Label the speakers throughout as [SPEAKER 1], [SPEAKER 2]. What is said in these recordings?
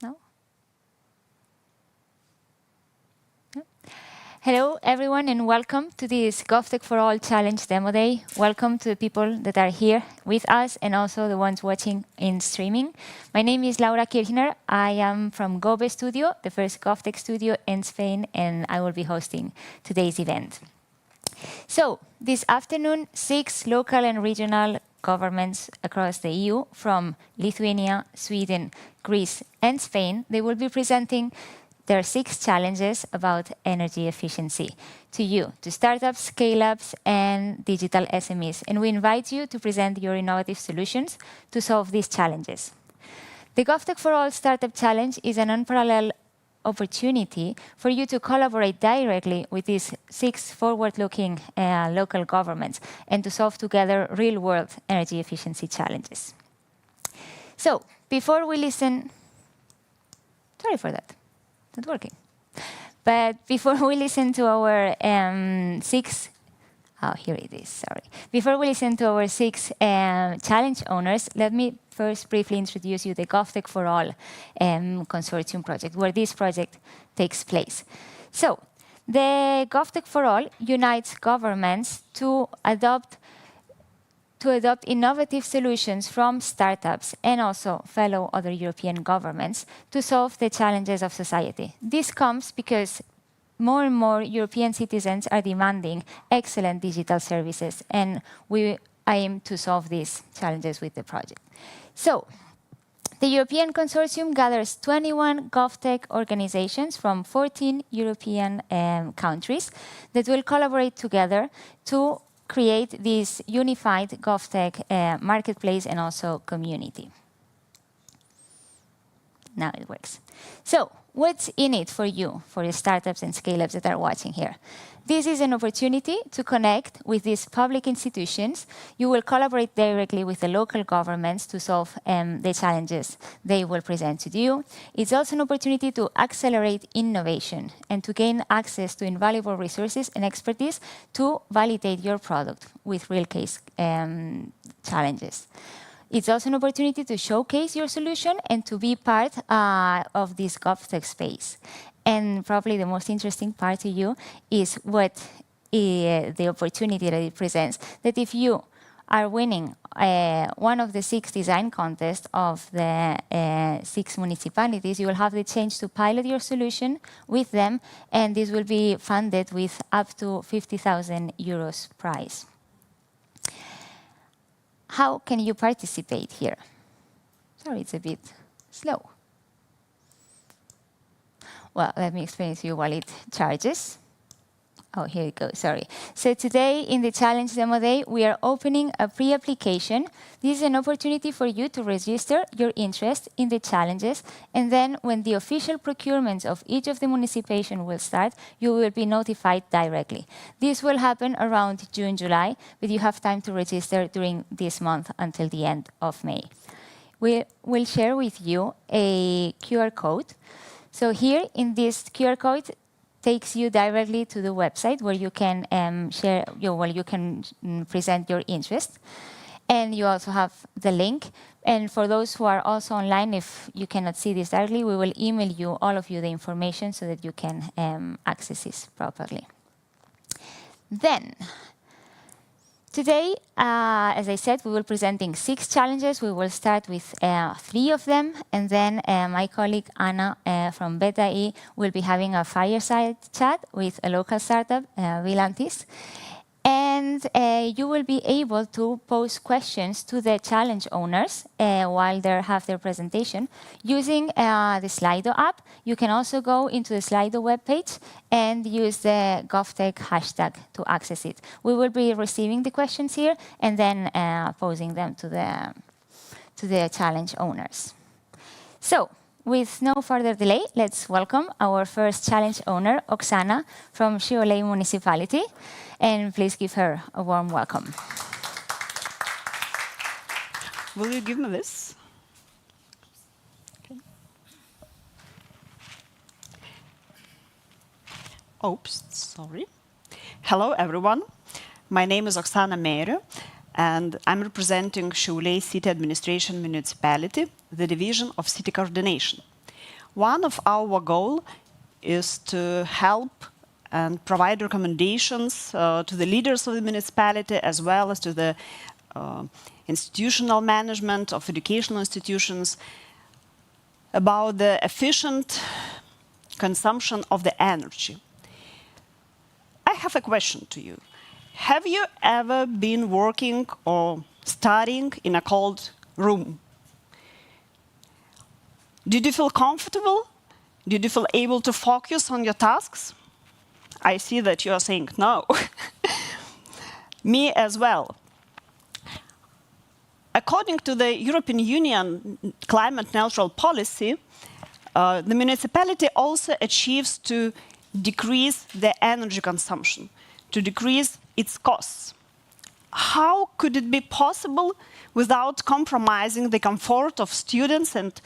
[SPEAKER 1] No? No? Hello, everyone, and welcome to this GovTech4All Challenge Demo Day. Welcome to the people that are here with us and also the ones watching in streaming. My name is Laura Kirchner. I am from Gove Studio, the first GovTech studio in Spain, and I will be hosting today's event. So, this afternoon, 6 local and regional governments across the EU, from Lithuania, Sweden, Greece, and Spain, they will be presenting their 6 challenges about energy efficiency to you, to startups, scale-ups, and digital SMEs. And we invite you to present your innovative solutions to solve these challenges. The GovTech4All Startup Challenge is an unparalleled opportunity for you to collaborate directly with these 6 forward-looking local governments and to solve together real-world energy efficiency challenges. So, before we listen... Sorry for that, not working. But before we listen to our 6... Oh, here it is, sorry. Before we listen to our 6 challenge owners, let me first briefly introduce you the GovTech4All consortium project, where this project takes place. So, the GovTech4All unites governments to adopt innovative solutions from startups and also fellow other European governments to solve the challenges of society. This comes because more and more European citizens are demanding excellent digital services, and we aim to solve these challenges with the project. So, the European consortium gathers 21 GovTech organizations from 14 European countries that will collaborate together to create this unified GovTech marketplace and also community. Now it works. So, what's in it for you, for the startups and scale-ups that are watching here? This is an opportunity to connect with these public institutions. You will collaborate directly with the local governments to solve the challenges they will present to you. It's also an opportunity to accelerate innovation and to gain access to invaluable resources and expertise to validate your product with real-case challenges. It's also an opportunity to showcase your solution and to be part of this GovTech space. And probably the most interesting part to you is what the opportunity that it presents. That if you are winning one of the 6 design contests of the 6 municipalities, you will have the chance to pilot your solution with them, and this will be funded with up to 50,000 euros prize. How can you participate here? Sorry, it's a bit slow. Well, let me explain it to you while it charges. Oh, here it goes, sorry. So today, in the Challenge Demo Day, we are opening a pre-application. This is an opportunity for you to register your interest in the challenges, and then when the official procurements of each of the municipalities will start, you will be notified directly. This will happen around June, July, but you have time to register during this month until the end of May. We'll share with you a QR code. So here, in this QR code, takes you directly to the website where you can present your interest. And you also have the link. And for those who are also online, if you cannot see this directly, we will email you, all of you, the information so that you can access this properly. Then, today, as I said, we will be presenting 6 challenges. We will start with 3 of them, and then my colleague Anna from Beta E will be having a fireside chat with a local startup, Vilantis. And you will be able to pose questions to the challenge owners while they have their presentation using the Slido app. You can also go into the Slido webpage and use the GovTech hashtag to access it. We will be receiving the questions here and then posing them to the challenge owners. So, with no further delay, let's welcome our first challenge owner, Oksana from Siauliai Municipality. And please give her a warm welcome.
[SPEAKER 2] Will you give me this? Okay. Oops, sorry. Hello, everyone. My name is Oksana Meire, and I'm representing Siauliai City Administration Municipality, the division of city coordination. One of our goals is to help and provide recommendations to the leaders of the municipality as well as to the institutional management of educational institutions about the efficient consumption of the energy. I have a question to you. Have you ever been working or studying in a cold room? Did you feel comfortable? Did you feel able to focus on your tasks? I see that you are saying no. Me as well. According to the European Union climate neutral policy, the municipality also achieves to decrease the energy consumption, to decrease its costs. How could it be possible without compromising the comfort of students and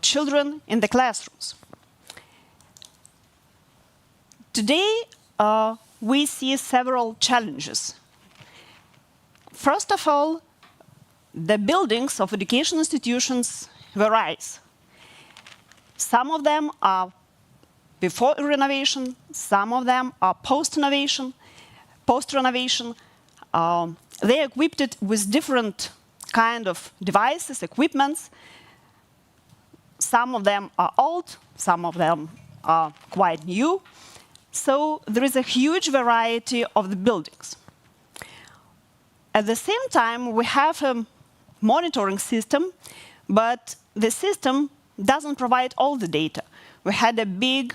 [SPEAKER 2] children in the classrooms? Today, we see several challenges. First of all, the buildings of education institutions varies. Some of them are before renovation, some of them are post-renovation. They are equipped with different kind of devices, equipments. Some of them are old, some of them are quite new. So there is a huge variety of the buildings. At the same time, we have a monitoring system, but the system doesn't provide all the data. We had a big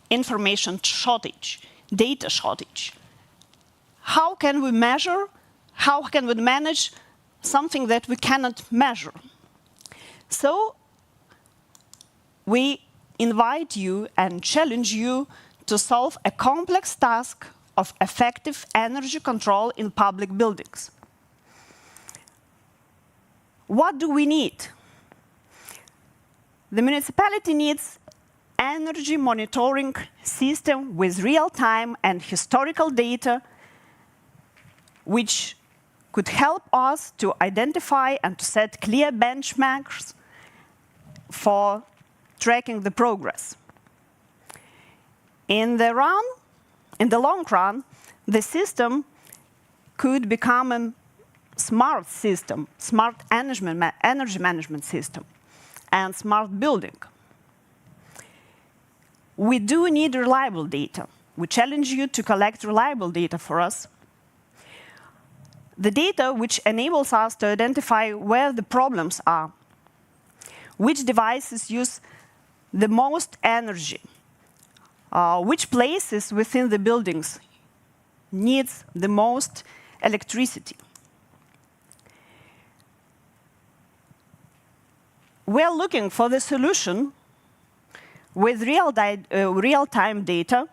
[SPEAKER 2] information shortage, data shortage. How can we measure, how can we manage something that we cannot measure? So we invite you and challenge you to solve a complex task of effective energy control in public buildings. What do we need? The municipality needs energy monitoring system with real-time and historical data, which could help us to identify and to set clear benchmarks for tracking the progress. In the long run, the system could become a smart system, smart energy management system, and smart building. We do need reliable data. We challenge you to collect reliable data for us. The data which enables us to identify where the problems are, which devices use the most energy, which places within the buildings needs the most electricity. We're looking for the solution with real-time data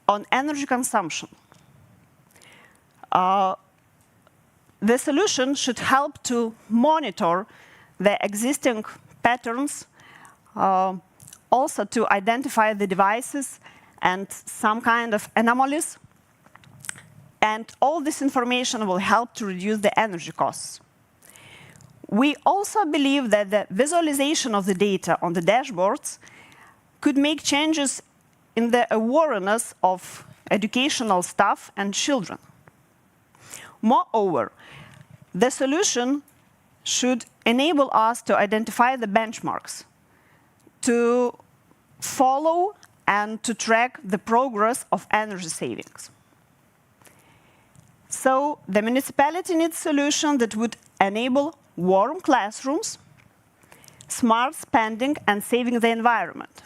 [SPEAKER 2] on energy consumption. The solution should help to monitor the existing patterns, also to identify the devices and some kind of anomalies. And all this information will help to reduce the energy costs. We also believe that the visualization of the data on the dashboards could make changes in the awareness of educational staff and children. Moreover, the solution should enable us to identify the benchmarks, to follow and to track the progress of energy savings. So the municipality needs a solution that would enable warm classrooms, smart spending, and saving the environment.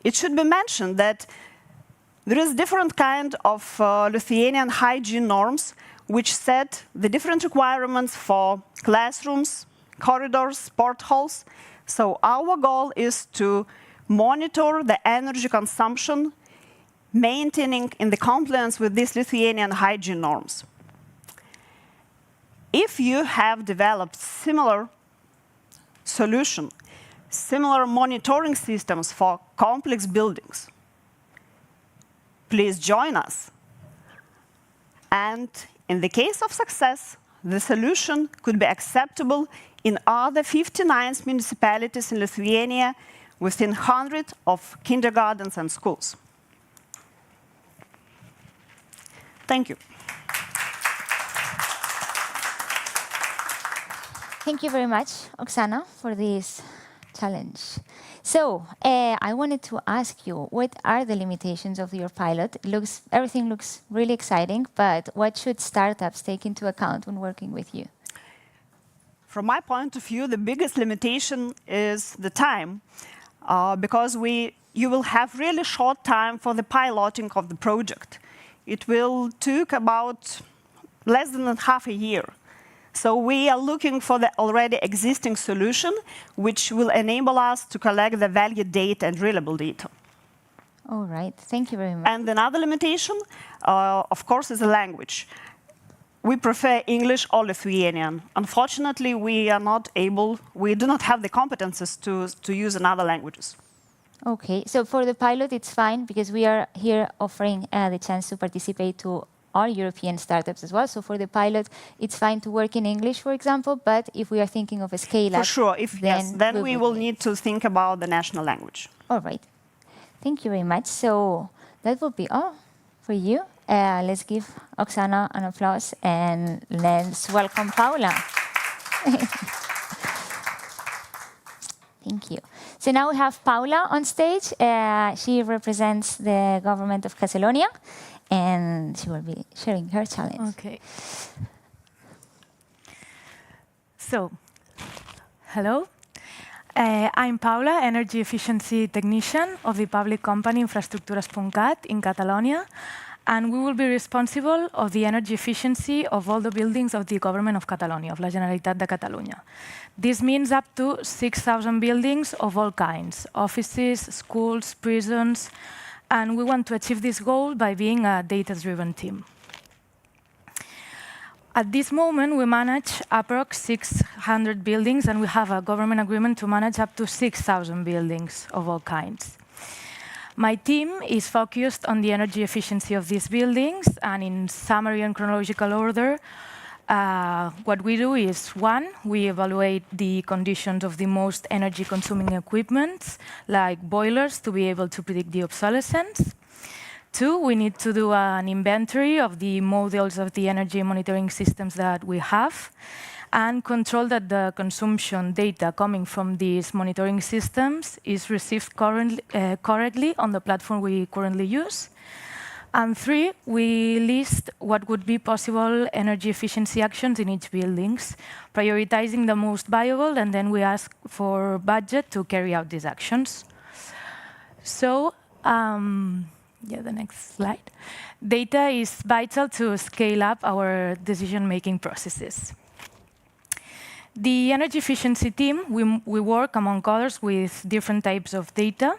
[SPEAKER 2] It should be mentioned that there is different kind of Lithuanian hygiene norms which set the different requirements for classrooms, corridors, sport halls. So our goal is to monitor the energy consumption, maintaining in the compliance with these Lithuanian hygiene norms. If you have developed similar solution, similar monitoring systems for complex buildings, please join us. And in the case of success, the solution could be acceptable in other 59 municipalities in Lithuania within 100 of kindergartens and schools. Thank you.
[SPEAKER 1] Thank you very much, Oksana, for this challenge. So I wanted to ask you, what are the limitations of your pilot? Everything looks really exciting, but what should startups take into account when working with you?
[SPEAKER 2] From my point of view, the biggest limitation is the time, because you will have really short time for the piloting of the project. It will take about less than half a year. So we are looking for the already existing solution, which will enable us to collect the valid data and reliable data.
[SPEAKER 1] All right, thank you very much.
[SPEAKER 2] And another limitation, of course, is the language. We prefer English or Lithuanian. Unfortunately, we do not have the competences to use another languages.
[SPEAKER 1] Okay, so for the pilot, it's fine because we are here offering the chance to participate to all European startups as well. So for the pilot, it's fine to work in English, for example, but if we are thinking of a scale-up,
[SPEAKER 2] for sure, then we will need to think about the national language.
[SPEAKER 1] All right. Thank you very much. So that will be all for you. Let's give Oksana an applause and let's welcome Paula. Thank you. So now we have Paula on stage. She represents the government of Catalonia, and she will be sharing her challenge.
[SPEAKER 3] Okay. So, hello. I'm Paula, Energy Efficiency Technician of the public company Infraestructures.cat in Catalonia, and we will be responsible of the energy efficiency of all the buildings of the government of Catalonia, of la Generalitat de Catalunya. This means up to 6,000 buildings of all kinds, offices, schools, prisons, and we want to achieve this goal by being a data-driven team. At this moment, we manage approx 600 buildings, and we have a government agreement to manage up to 6,000 buildings of all kinds. My team is focused on the energy efficiency of these buildings, and in summary and chronological order, what we do is, one, we evaluate the conditions of the most energy-consuming equipment, like boilers, to be able to predict the obsolescence. Two, we need to do an inventory of the models of the energy monitoring systems that we have and control that the consumption data coming from these monitoring systems is received correctly on the platform we currently use. And three, we list what would be possible energy efficiency actions in each building, prioritizing the most viable, and then we ask for budget to carry out these actions. So, the next slide. Data is vital to scale up our decision-making processes. The energy efficiency team, we work, among others, with different types of data,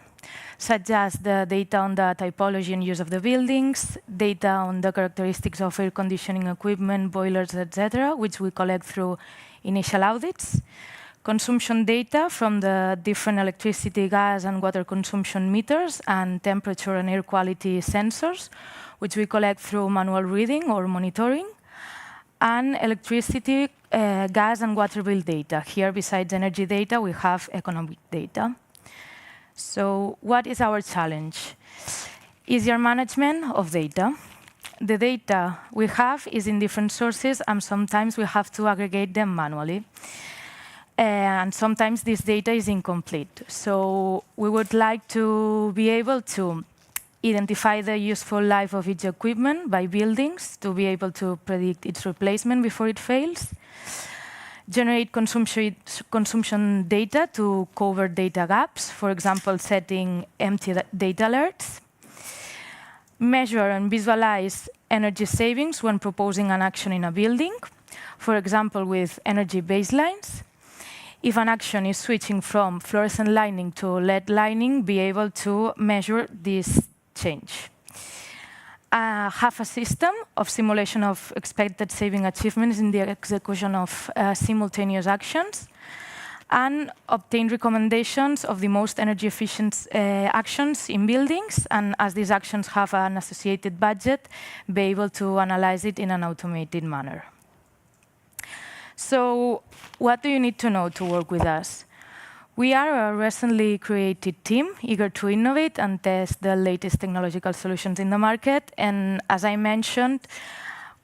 [SPEAKER 3] such as the data on the typology and use of the buildings, data on the characteristics of air conditioning equipment, boilers, etc., which we collect through initial audits, consumption data from the different electricity, gas, and water consumption meters, and temperature and air quality sensors, which we collect through manual reading or monitoring, and electricity, gas, and water bill data. Here, besides energy data, we have economic data. So what is our challenge? Easier management of data. The data we have is in different sources, and sometimes we have to aggregate them manually. And sometimes this data is incomplete. So we would like to be able to identify the useful life of each equipment by buildings, to be able to predict its replacement before it fails, generate consumption data to cover data gaps, for example, setting empty data alerts, measure and visualize energy savings when proposing an action in a building, for example, with energy baselines. If an action is switching from fluorescent lighting to LED lighting, be able to measure this change. Have a system of simulation of expected saving achievements in the execution of simultaneous actions, and obtain recommendations of the most energy efficient actions in buildings, and as these actions have an associated budget, be able to analyze it in an automated manner. So what do you need to know to work with us? We are a recently created team, eager to innovate and test the latest technological solutions in the market. And as I mentioned,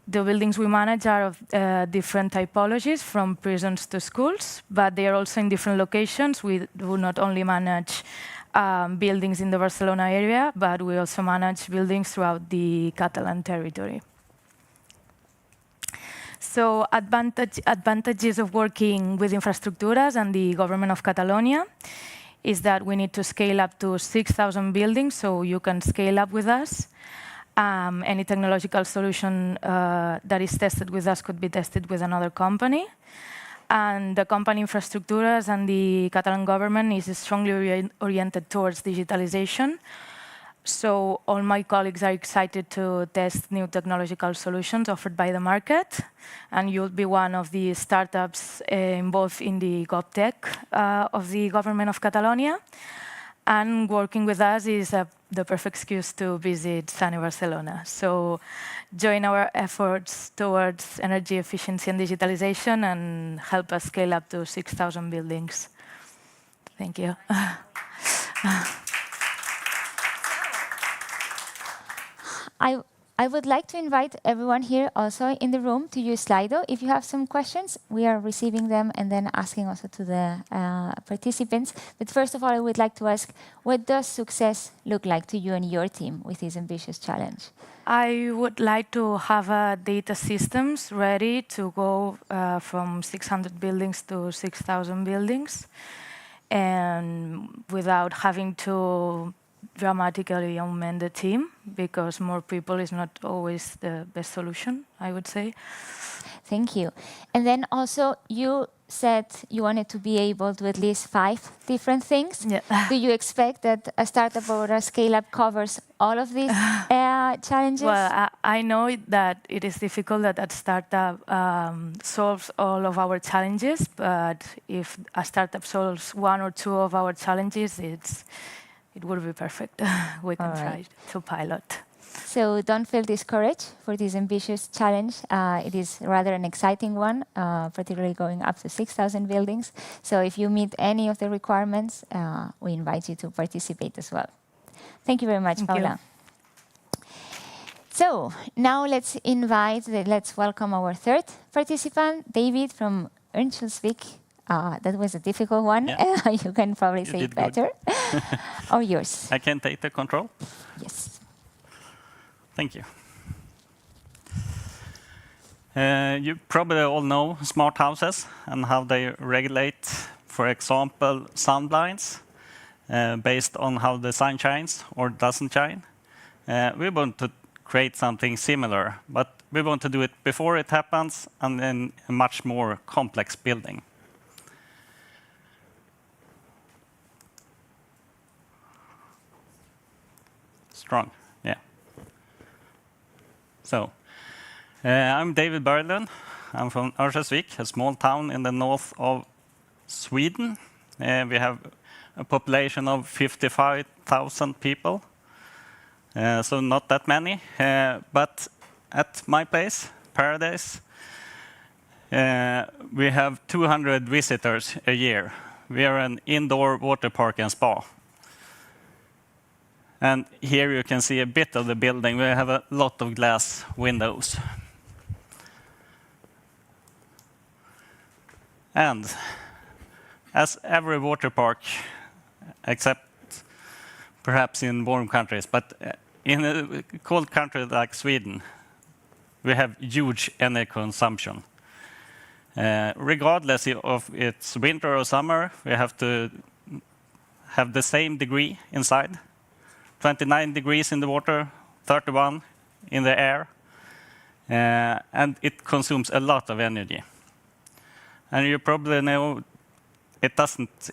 [SPEAKER 3] the buildings we manage are of different typologies, from prisons to schools, but they are also in different locations. We do not only manage buildings in the Barcelona area, but we also manage buildings throughout the Catalan territory. So advantages of working with Infraestructures and the government of Catalonia is that we need to scale up to 6,000 buildings, so you can scale up with us. Any technological solution that is tested with us could be tested with another company. And the company Infraestructures and the Catalan government is strongly oriented towards digitalization. So all my colleagues are excited to test new technological solutions offered by the market. And you'll be one of the startups involved in the GovTech of the government of Catalonia. And working with us is the perfect excuse to visit sunny Barcelona. So join our efforts towards energy efficiency and digitalization and help us scale up to 6,000 buildings. Thank you.
[SPEAKER 1] I would like to invite everyone here also in the room to use Slido. If you have some questions, we are receiving them and then asking also to the participants. But first of all, I would like to ask, what does success look like to you and your team with this ambitious challenge?
[SPEAKER 3] I would like to have data systems ready to go from 600 buildings to 6,000 buildings, and without having to dramatically augment the team, because more people is not always the best solution, I would say.
[SPEAKER 1] Thank you. And then also, you said you wanted to be able to at least 5 different things.
[SPEAKER 3] Yeah.
[SPEAKER 1] Do you expect that a startup or a scale-up covers all of these challenges?
[SPEAKER 3] Well, I know that it is difficult that a startup solves all of our challenges, but if a startup solves 1 or 2 of our challenges, it would be perfect. We can try to pilot.
[SPEAKER 1] So don't feel discouraged for this ambitious challenge. It is rather an exciting one, particularly going up to 6,000 buildings. So if you meet any of the requirements, we invite you to participate as well. Thank you very much, Paula. So now let's welcome our third participant, David from Örnsköldsviks. That was a difficult one. Yeah. You can probably say it better. Or yours.
[SPEAKER 4] I can take the control?
[SPEAKER 1] Yes.
[SPEAKER 4] Thank you. You probably all know smart houses and how they regulate, for example, sound blinds based on how the sun shines or doesn't shine. We want to create something similar, but we want to do it before it happens and in a much more complex building. Strong, yeah. So, I'm David Berglund. I'm from Örnsköldsviks, a small town in the north of Sweden. We have a population of 55,000 people, so not that many. But at my place, Paradise, we have 200 visitors a year. We are an indoor water park and spa. And here you can see a bit of the building. We have a lot of glass windows. And as every water park, except perhaps in warm countries, but in a cold country like Sweden, we have huge energy consumption. Regardless of it's winter or summer, we have to have the same degree inside. 29 degrees in the water, 31 in the air, and it consumes a lot of energy. And you probably know it doesn't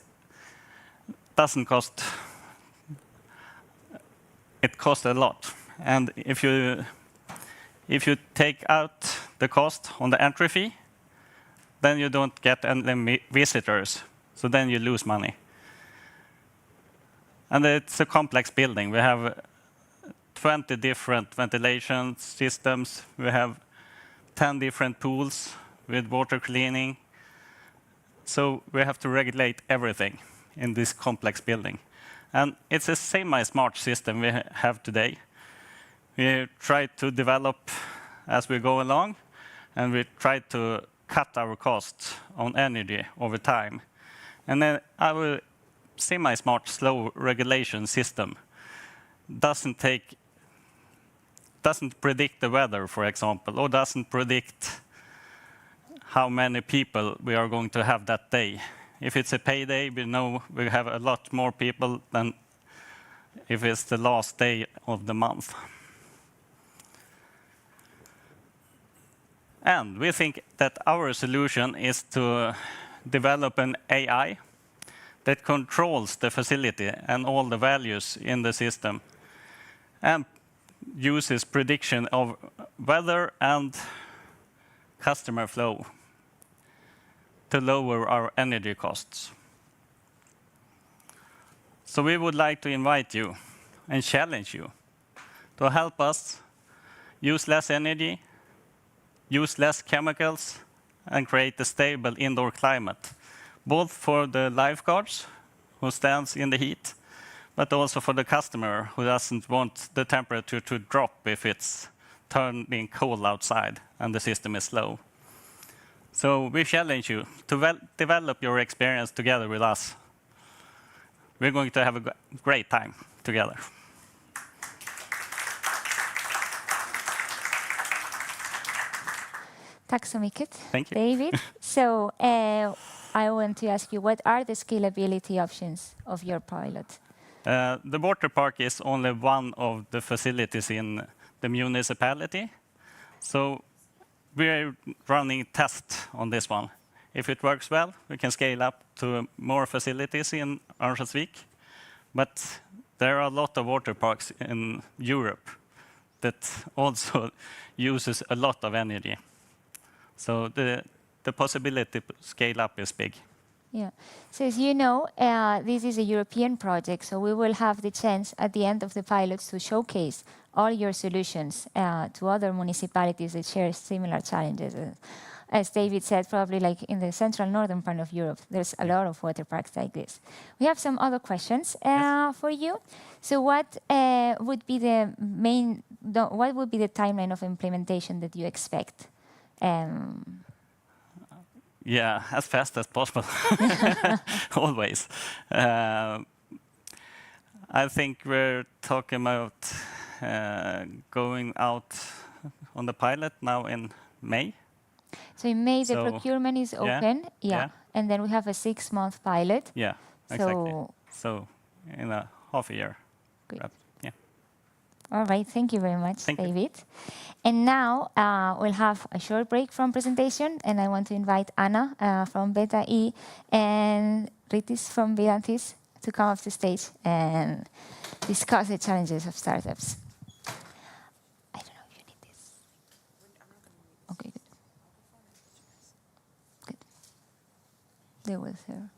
[SPEAKER 4] cost. It costs a lot, and if you take out the cost on the entry fee, then you don't get any visitors, so then you lose money. And it's a complex building. We have 20 different ventilation systems. We have 10 different pools with water cleaning. So we have to regulate everything in this complex building. And it's a semi-smart system we have today. We try to develop as we go along, and we try to cut our costs on energy over time. And then our semi-smart, slow regulation system doesn't predict the weather, for example, or doesn't predict how many people we are going to have that day. If it's a payday, we know we have a lot more people than if it's the last day of the month. And we think that our solution is to develop an AI that controls the facility and all the values in the system and uses prediction of weather and customer flow to lower our energy costs. So we would like to invite you and challenge you to help us use less energy, use less chemicals, and create a stable indoor climate, both for the lifeguards who stands in the heat, but also for the customer who doesn't want the temperature to drop if it's turning cold outside and the system is slow. So we challenge you to develop your experience together with us. We're going to have a great time together.
[SPEAKER 1] Tack så mycket,
[SPEAKER 4] Thank you.
[SPEAKER 1] David. So I want to ask you, what are the scalability options of your pilot?
[SPEAKER 4] The water park is only one of the facilities in the municipality. So we're running tests on this one. If it works well, we can scale up to more facilities in Örnsköldsviks. But there are a lot of water parks in Europe that also uses a lot of energy. So the possibility to scale up is big.
[SPEAKER 1] Yeah. So as you know, this is a European project, so we will have the chance at the end of the pilots to showcase all your solutions to other municipalities that share similar challenges. As David said, probably like in the central northern part of Europe, there's a lot of water parks like this. We have some other questions for you. So what would be the timeline of implementation that you expect?
[SPEAKER 4] Yeah, as fast as possible, always. I think we're talking about going out on the pilot now in May.
[SPEAKER 1] So in May, the procurement is open.
[SPEAKER 4] Yeah.
[SPEAKER 1] And then we have a 6-month pilot.
[SPEAKER 4] Yeah, exactly. So in a half a year.
[SPEAKER 1] Good.
[SPEAKER 4] Yeah.
[SPEAKER 1] All right, thank you very much,
[SPEAKER 4] Thank you.
[SPEAKER 1] David. And now we'll have a short break from presentation, and I want to invite Anna from Beta E and Ritis from Vilantis to come off the stage and discuss the challenges of startups. I don't know if you need this. Okay, good. Good. There was her.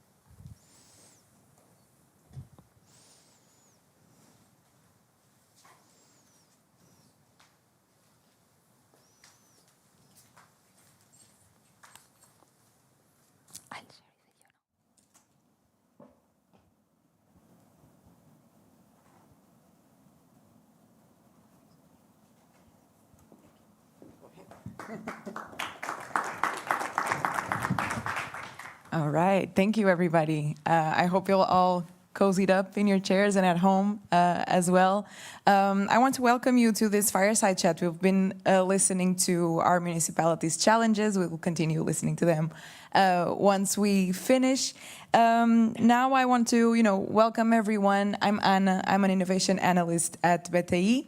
[SPEAKER 5] All right, thank you, everybody. I hope you'll all cozied up in your chairs and at home as well. I want to welcome you to this fireside chat. We've been listening to our municipality's challenges. We will continue listening to them once we finish. Now I want to, welcome everyone. I'm Anna. I'm an innovation analyst at BTI.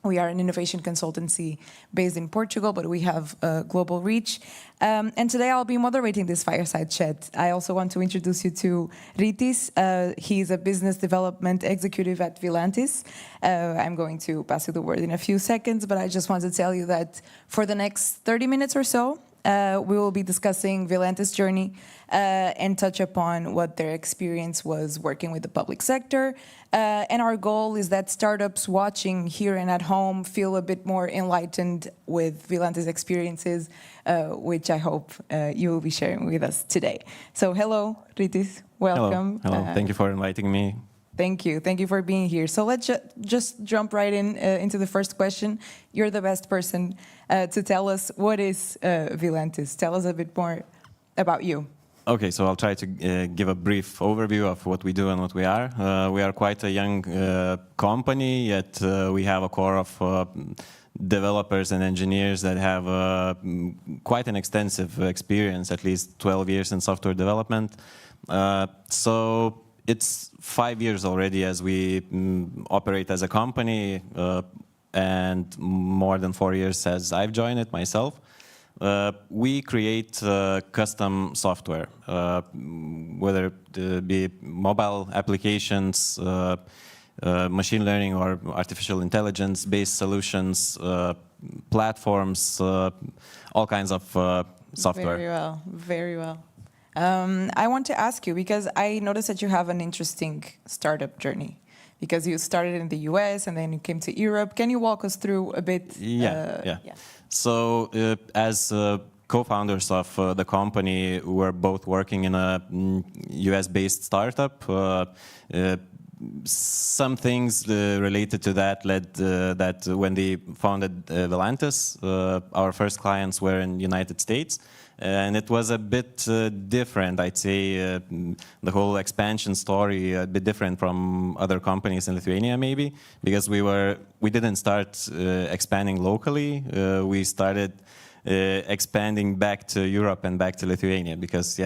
[SPEAKER 5] We are an innovation consultancy based in Portugal, but we have a global reach. And today I'll be moderating this fireside chat. I also want to introduce you to Ritis. He's a business development executive at Vilantis. I'm going to pass you the word in a few seconds, but I just want to tell you that for the next 30 minutes or so, we will be discussing Vilantis' journey and touch upon what their experience was working with the public sector. And our goal is that startups watching here and at home feel a bit more enlightened with Vilantis' experiences, which I hope you will be sharing with us today. So hello, Ritis, welcome.
[SPEAKER 6] Hello. Thank you for inviting me.
[SPEAKER 5] Thank you. Thank you for being here. So let's just jump right into the first question. You're the best person to tell us what is Vilantis. Tell us a bit more about you.
[SPEAKER 6] Okay, so I'll try to give a brief overview of what we do and what we are. We are quite a young company, yet we have a core of developers and engineers that have quite an extensive experience, at least 12 years in software development. So it's 5 years already as we operate as a company, and more than 4 years as I've joined it myself. We create custom software, whether it be mobile applications, machine learning or artificial intelligence-based solutions, platforms, all kinds of software.
[SPEAKER 5] Very well, very well. I want to ask you, because I noticed that you have an interesting startup journey, because you started in the US and then you came to Europe. Can you walk us through a bit?
[SPEAKER 6] Yeah. So as co-founders of the company, we're both working in a US-based startup. Some things related to that led that when they founded Vilantis, our first clients were in the United States. And it was a bit different, I'd say, the whole expansion story a bit different from other companies in Lithuania, maybe, because we didn't start expanding locally. We started expanding back to Europe and back to Lithuania, because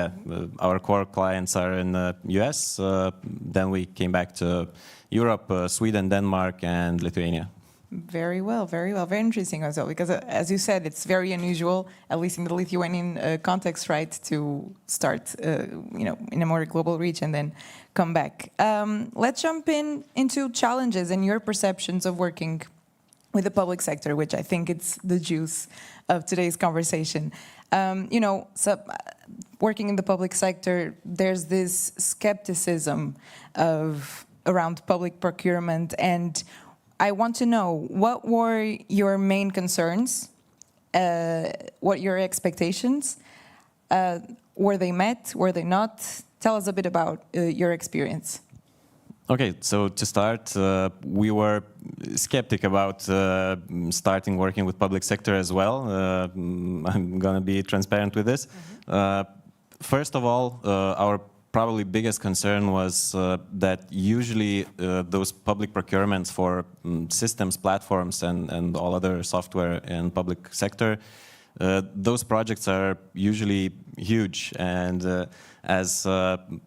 [SPEAKER 6] our core clients are in the US. Then we came back to Europe, Sweden, Denmark, and Lithuania.
[SPEAKER 5] Very well, very well. Very interesting as well, because as you said, it's very unusual, at least in the Lithuanian context, right, to start, in a more global reach and then come back. Let's jump into challenges and your perceptions of working with the public sector, which I think it's the juice of today's conversation. Working in the public sector, there's this skepticism around public procurement, and I want to know, what were your main concerns? What your expectations? Were they met? Were they not? Tell us a bit about your experience.
[SPEAKER 6] Okay, so to start, we were skeptic about starting working with public sector as well. I'm going to be transparent with this. First of all, our probably biggest concern was that usually those public procurements for systems, platforms, and all other software in public sector, those projects are usually huge, and as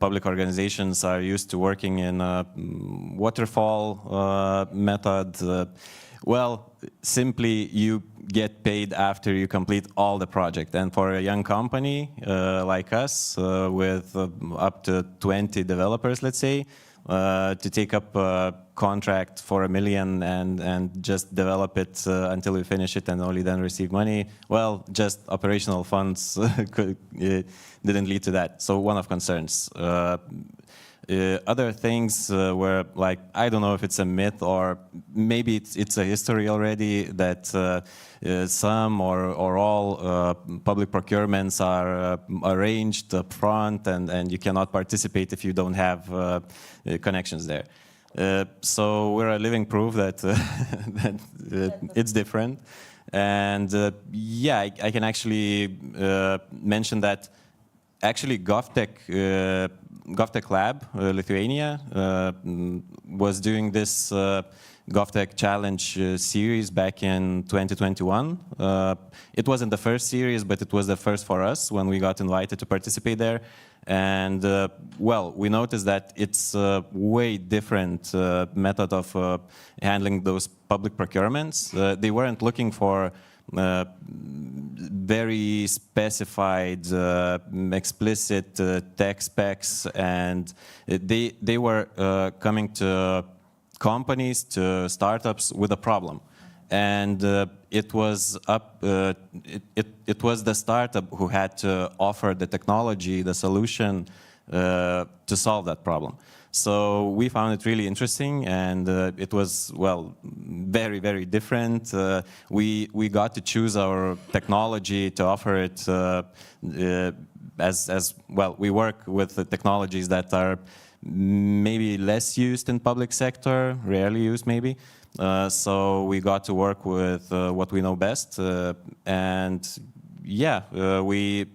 [SPEAKER 6] public organizations are used to working in a waterfall method, well, simply you get paid after you complete all the project. And for a young company like us, with up to 20 developers, let's say, to take up a contract for $1 million and just develop it until we finish it and only then receive money, well, just operational funds didn't lead to that. So one of concerns. Other things were like, I don't know if it's a myth or maybe it's a history already, that some or all public procurements are arranged up front and you cannot participate if you don't have connections there. So we're a living proof that, it's different. And I can actually mention that actually GovTech Lab, Lithuania, was doing this GovTech Challenge series back in 2021. It wasn't the first series, but it was the first for us when we got invited to participate there. And well, we noticed that it's a way different method of handling those public procurements. They weren't looking for very specified, explicit tech specs, and they were coming to companies, to startups with a problem. And it was it was the startup who had to offer the technology, the solution to solve that problem. So we found it really interesting, and it was, well, very, very different. We got to choose our technology to offer it as well. We work with the technologies that are maybe less used in public sector, rarely used maybe. So we got to work with what we know best, and we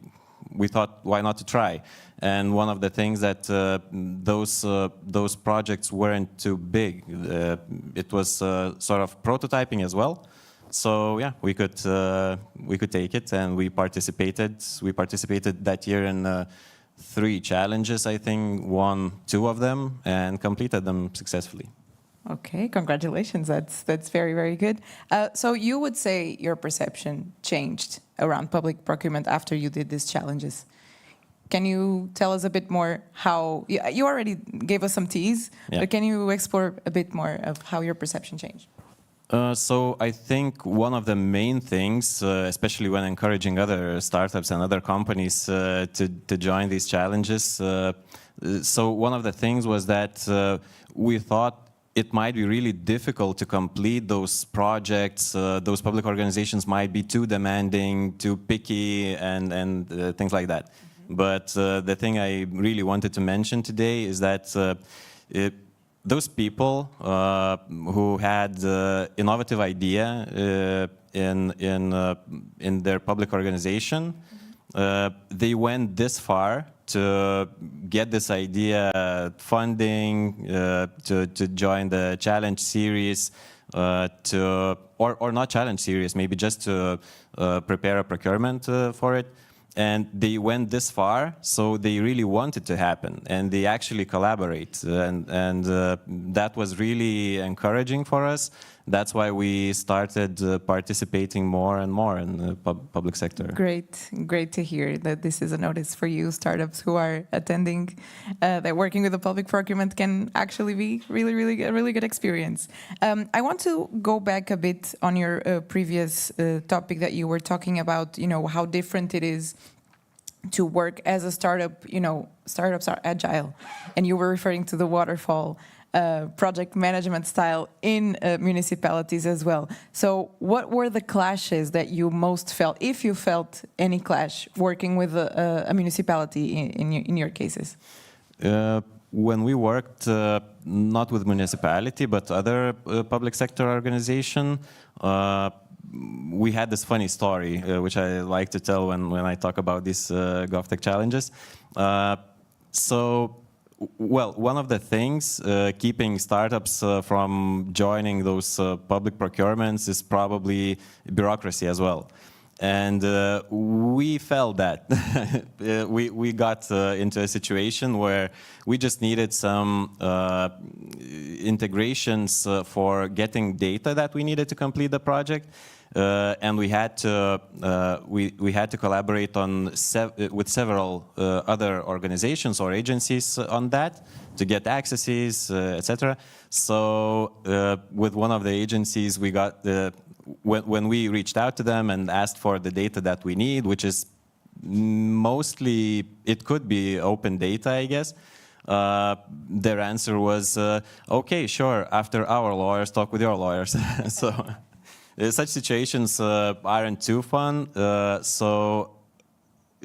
[SPEAKER 6] thought, why not to try? And one of the things that those projects weren't too big. It was sort of prototyping as well. So yeah, we could take it, and we participated. We participated that year in 3 challenges, I think, won 2 of them, and completed them successfully.
[SPEAKER 5] Okay, congratulations. That's very, very good. So you would say your perception changed around public procurement after you did these challenges. Can you tell us a bit more how, you already gave us some tease, but can you explore a bit more of how your perception changed?
[SPEAKER 6] So I think one of the main things, especially when encouraging other startups and other companies to join these challenges, so one of the things was that we thought it might be really difficult to complete those projects. Those public organizations might be too demanding, too picky, and things like that. But the thing I really wanted to mention today is that those people who had innovative idea in their public organization, they went this far to get this idea funding, to join the challenge series, or not challenge series, maybe just to prepare a procurement for it. And they went this far, so they really want it to happen, and they actually collaborate, and that was really encouraging for us. That's why we started participating more and more in the public sector.
[SPEAKER 5] Great to hear that this is a notice for you, startups who are attending, that working with the public procurement can actually be a really good experience. I want to go back a bit on your previous topic that you were talking about, how different it is to work as a startup. Startups are agile, and you were referring to the waterfall project management style in municipalities as well. So what were the clashes that you most felt, if you felt any clash, working with a municipality in your cases?
[SPEAKER 6] When we worked not with municipality, but other public sector organization, we had this funny story, which I like to tell when I talk about these GovTech challenges. Well, one of the things keeping startups from joining those public procurements is probably bureaucracy as well. And we felt that. we got into a situation where we just needed some integrations for getting data that we needed to complete the project. And we had to collaborate on with several other organizations or agencies on that to get accesses, etc. So with one of the agencies, we got when we reached out to them and asked for the data that we need, which is mostly, it could be open data, I guess. Their answer was, okay, sure, after our lawyers talk with your lawyers. So such situations aren't too fun. So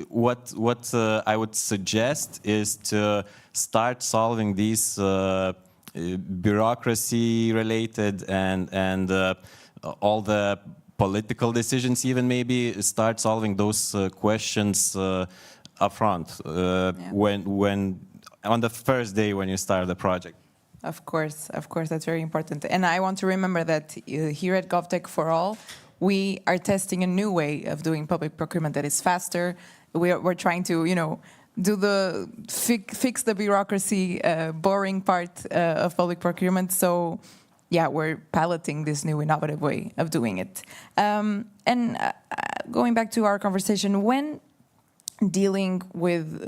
[SPEAKER 6] what I would suggest is to start solving these bureaucracy-related and all the political decisions, even maybe start solving those questions up front when on the first day when you start the project.
[SPEAKER 5] Of course, that's very important. And I want to remember that here at GovTech4All, we are testing a new way of doing public procurement that is faster. We're trying to, do fix the bureaucracy, boring part of public procurement. So, yeah, we're piloting this new innovative way of doing it. And going back to our conversation, when dealing with,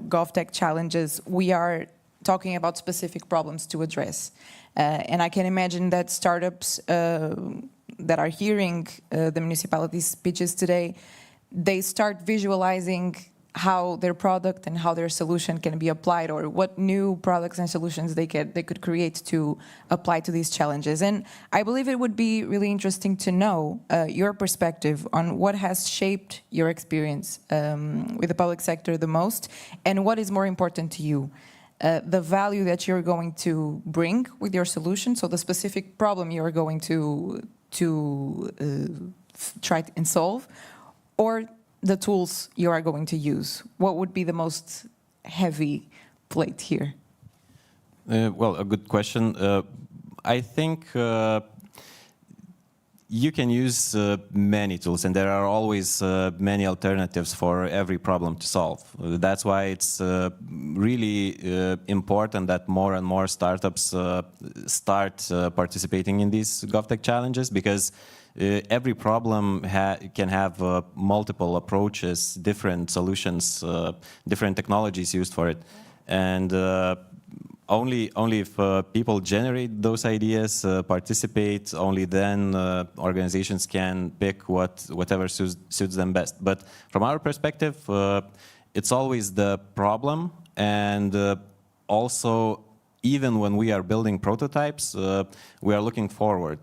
[SPEAKER 5] GovTech challenges, we are talking about specific problems to address. And I can imagine that startups that are hearing the municipality's speeches today, they start visualizing how their product and how their solution can be applied, or what new products and solutions they could create to apply to these challenges. And I believe it would be really interesting to know your perspective on what has shaped your experience with the public sector the most, and what is more important to you. The value that you're going to bring with your solution, so the specific problem you're going to try and solve, or the tools you are going to use. What would be the most heavy plate here? Well,
[SPEAKER 6] a good question. I think you can use many tools, and there are always many alternatives for every problem to solve. That's why it's really important that more and more startups start participating in these GovTech challenges, because every problem can have multiple approaches, different solutions, different technologies used for it. And only if people generate those ideas, participate, only then organizations can pick whatever suits them best. But from our perspective, it's always the problem, and also even when we are building prototypes, we are looking forward.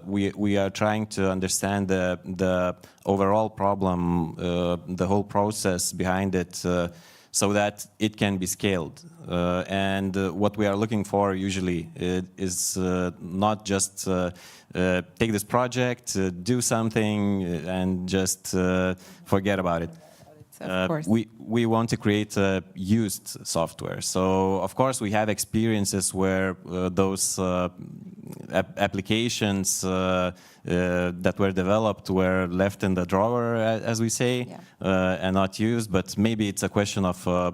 [SPEAKER 6] We are trying to understand the overall problem, the whole process behind it, so that it can be scaled. And what we are looking for usually is not just take this project, do something, and just forget about it.
[SPEAKER 5] Of course.
[SPEAKER 6] We want to create used software. So, of course, we have experiences where those applications that were developed were left in the drawer, as we say, and not used. But maybe it's a question of, I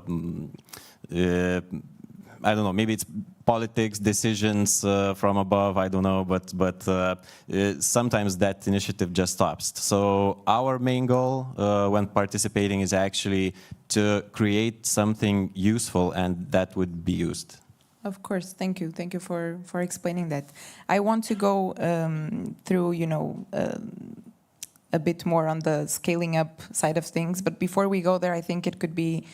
[SPEAKER 6] don't know, maybe it's politics, decisions from above, I don't know, but sometimes that initiative just stops. So our main goal when participating is actually to create something useful and that would be used.
[SPEAKER 5] Of course, thank you. Thank you for explaining that. I want to go through, a bit more on the scaling up side of things. But before we go there, I think it could be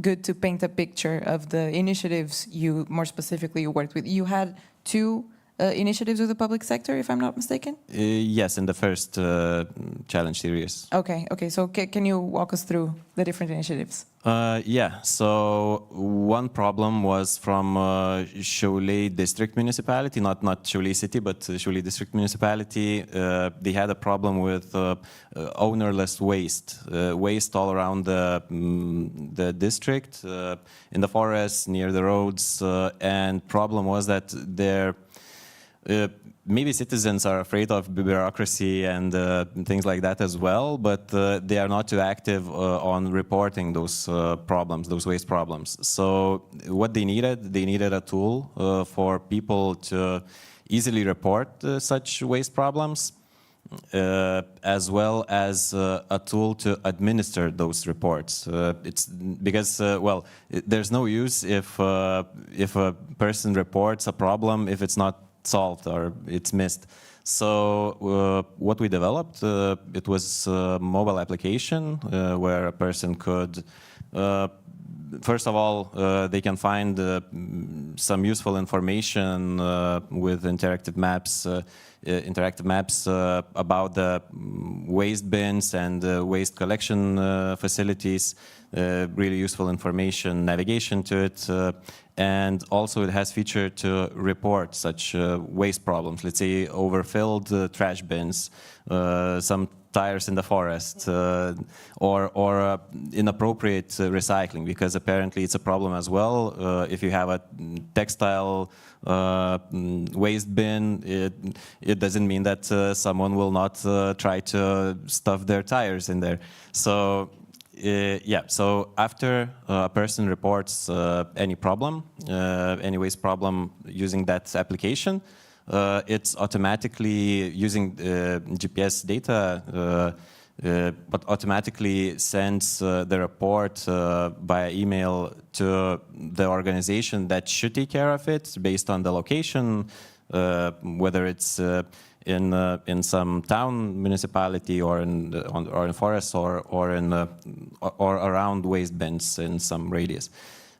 [SPEAKER 5] good to paint a picture of the initiatives you, more specifically, worked with. You had two initiatives with the public sector, if I'm not mistaken?
[SPEAKER 6] Yes, in the first challenge series.
[SPEAKER 5] Okay. So can you walk us through the different initiatives?
[SPEAKER 6] Yeah, so one problem was from Siauliai district municipality, not Siauliai city, but Siauliai district municipality. They had a problem with ownerless waste, waste all around the district, in the forests, near the roads, and problem was that their maybe citizens are afraid of bureaucracy and things like that as well, but they are not too active on reporting those problems, those waste problems. So what they needed a tool for people to easily report such waste problems, as well as a tool to administer those reports. It's because, well, there's no use if a person reports a problem if it's not solved or it's missed. So what we developed, it was a mobile application where a person could, first of all, they can find some useful information with interactive maps about the waste bins and waste collection facilities, really useful information, navigation to it, and also it has feature to report such waste problems, let's say overfilled trash bins, some tires in the forest, or inappropriate recycling, because apparently it's a problem as well. If you have a textile waste bin, it doesn't mean that someone will not try to stuff their tires in there. So yeah, so after a person reports any problem, any waste problem using that application, it's automatically using GPS data, but automatically sends the report via email to the organization that should take care of it based on the location, whether it's in some town municipality or in forests or around waste bins in some radius.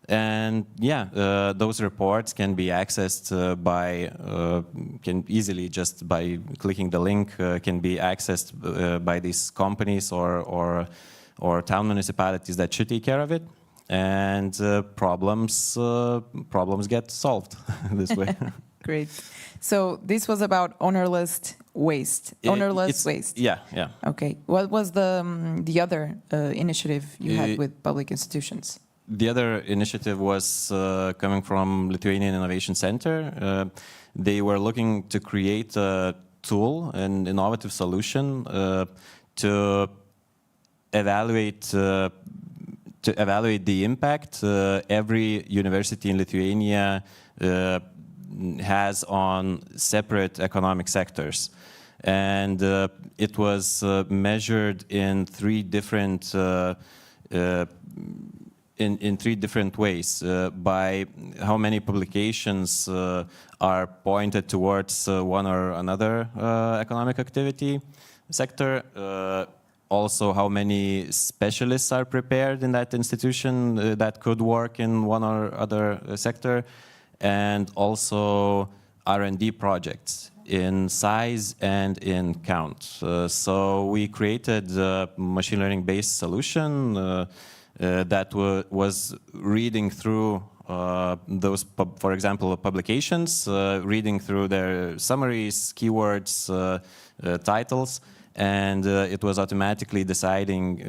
[SPEAKER 6] And yeah, those reports can be accessed can easily just by clicking the link, can be accessed by these companies or town municipalities that should take care of it, and problems get solved this way.
[SPEAKER 5] Great. So this was about ownerless waste. Ownerless waste.
[SPEAKER 6] Yeah.
[SPEAKER 5] Okay. What was the other initiative you had with public institutions?
[SPEAKER 6] The other initiative was coming from Lithuanian Innovation Center. They were looking to create a tool, an innovative solution to evaluate the impact every university in Lithuania has on separate economic sectors. And it was measured in three different ways, by how many publications are pointed towards one or another economic activity sector, also how many specialists are prepared in that institution that could work in one or other sector, and also R&D projects in size and in count. So we created a machine learning based solution that was reading through those, for example, publications, reading through their summaries, keywords, titles, and it was automatically deciding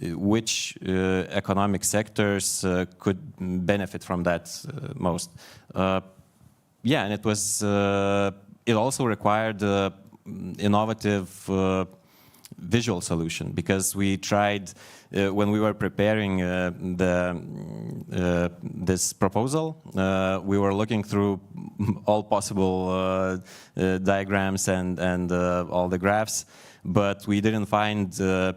[SPEAKER 6] which economic sectors could benefit from that most. Yeah, and it was. It also required innovative visual solution, because we tried when we were preparing this proposal, we were looking through all possible diagrams and all the graphs, but we didn't find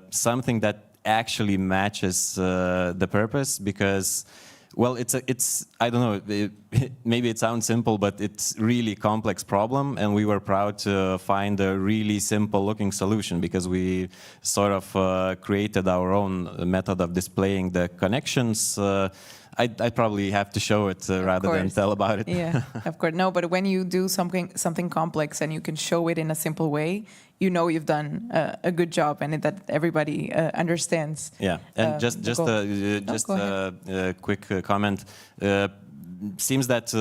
[SPEAKER 6] something that actually matches the purpose, because, well, it's I don't know, maybe it sounds simple, but it's really complex problem, and we were proud to find a really simple looking solution, because we sort of created our own method of displaying the connections. I'd probably have to show it rather than tell about it.
[SPEAKER 5] Yeah, of course. No, but when you do something complex and you can show it in a simple way, you know you've done a good job, and that everybody understands.
[SPEAKER 6] Yeah, and just a quick comment. Seems that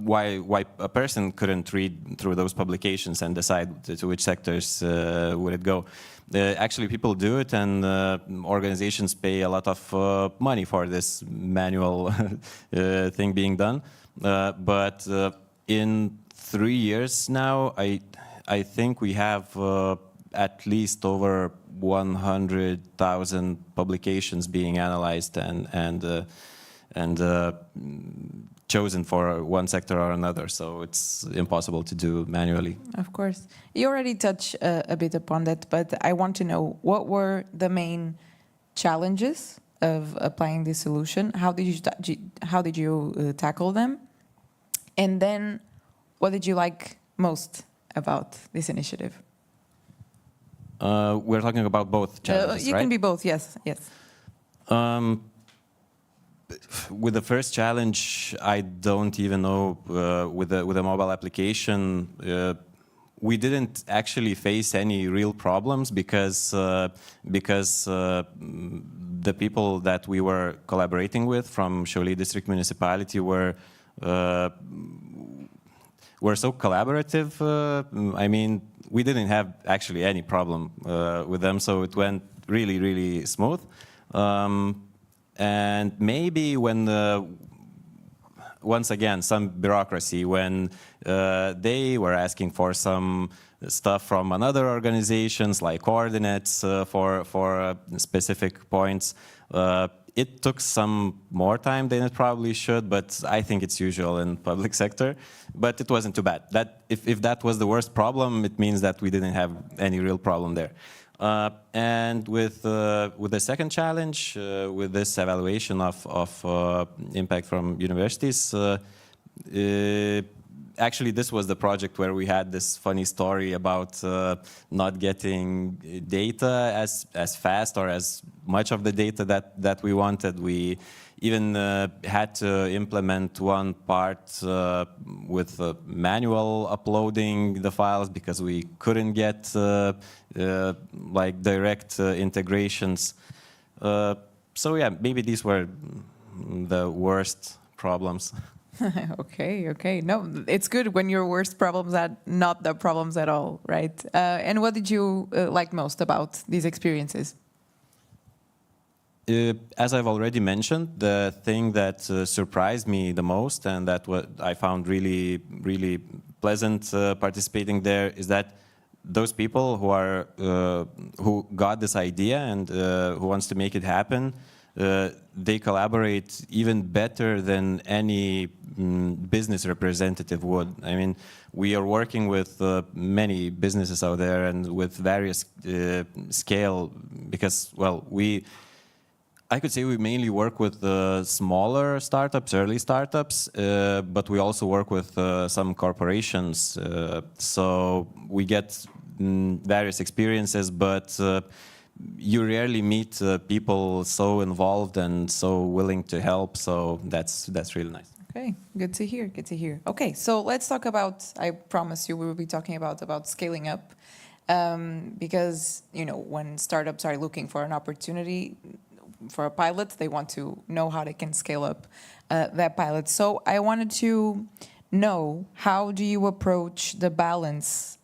[SPEAKER 6] why a person couldn't read through those publications and decide to which sectors would it go. Actually, people do it, and organizations pay a lot of money for this manual thing being done. But in 3 years now, I think we have at least over 100,000 publications being analyzed and chosen for one sector or another, so it's impossible to do manually.
[SPEAKER 5] Of course. You already touched a bit upon that, but I want to know, what were the main challenges of applying this solution? How did you tackle them? And then, what did you like most about this initiative?
[SPEAKER 6] We're talking about both challenges,
[SPEAKER 5] you
[SPEAKER 6] right?
[SPEAKER 5] can be both, yes.
[SPEAKER 6] With the first challenge, I don't even know. With a mobile application, we didn't actually face any real problems, because the people that we were collaborating with from Siauliai district municipality were so collaborative. I mean, we didn't have actually any problem with them, so it went really, really smooth. And maybe when once again, some bureaucracy, when they were asking for some stuff from another organizations, like coordinates for specific points, it took some more time than it probably should, but I think it's usual in public sector. But it wasn't too bad. That if that was the worst problem, it means that we didn't have any real problem there. And with the second challenge, with this evaluation of impact from universities, actually this was the project where we had this funny story about not getting data as fast or as much of the data that we wanted. We even had to implement one part with manual uploading the files, because we couldn't get like direct integrations. So yeah, maybe these were the worst problems.
[SPEAKER 5] Okay. No, it's good when your worst problems are not the problems at all, right? And what did you like most about these experiences?
[SPEAKER 6] As I've already mentioned, the thing that surprised me the most, and that what I found really, really pleasant participating there, is that those people who are who got this idea and who wants to make it happen, they collaborate even better than any business representative would. I mean, we are working with many businesses out there and with various scale because, well, I could say we mainly work with smaller startups, early startups, but we also work with some corporations. So we get various experiences, but you rarely meet people so involved and so willing to help. So that's really nice.
[SPEAKER 5] Okay, good to hear. Good to hear. Okay, so let's talk about. I promise you, we will be talking about scaling up, because when startups are looking for an opportunity for a pilot, they want to know how they can scale up that pilot. So I wanted to know, how do you approach the balance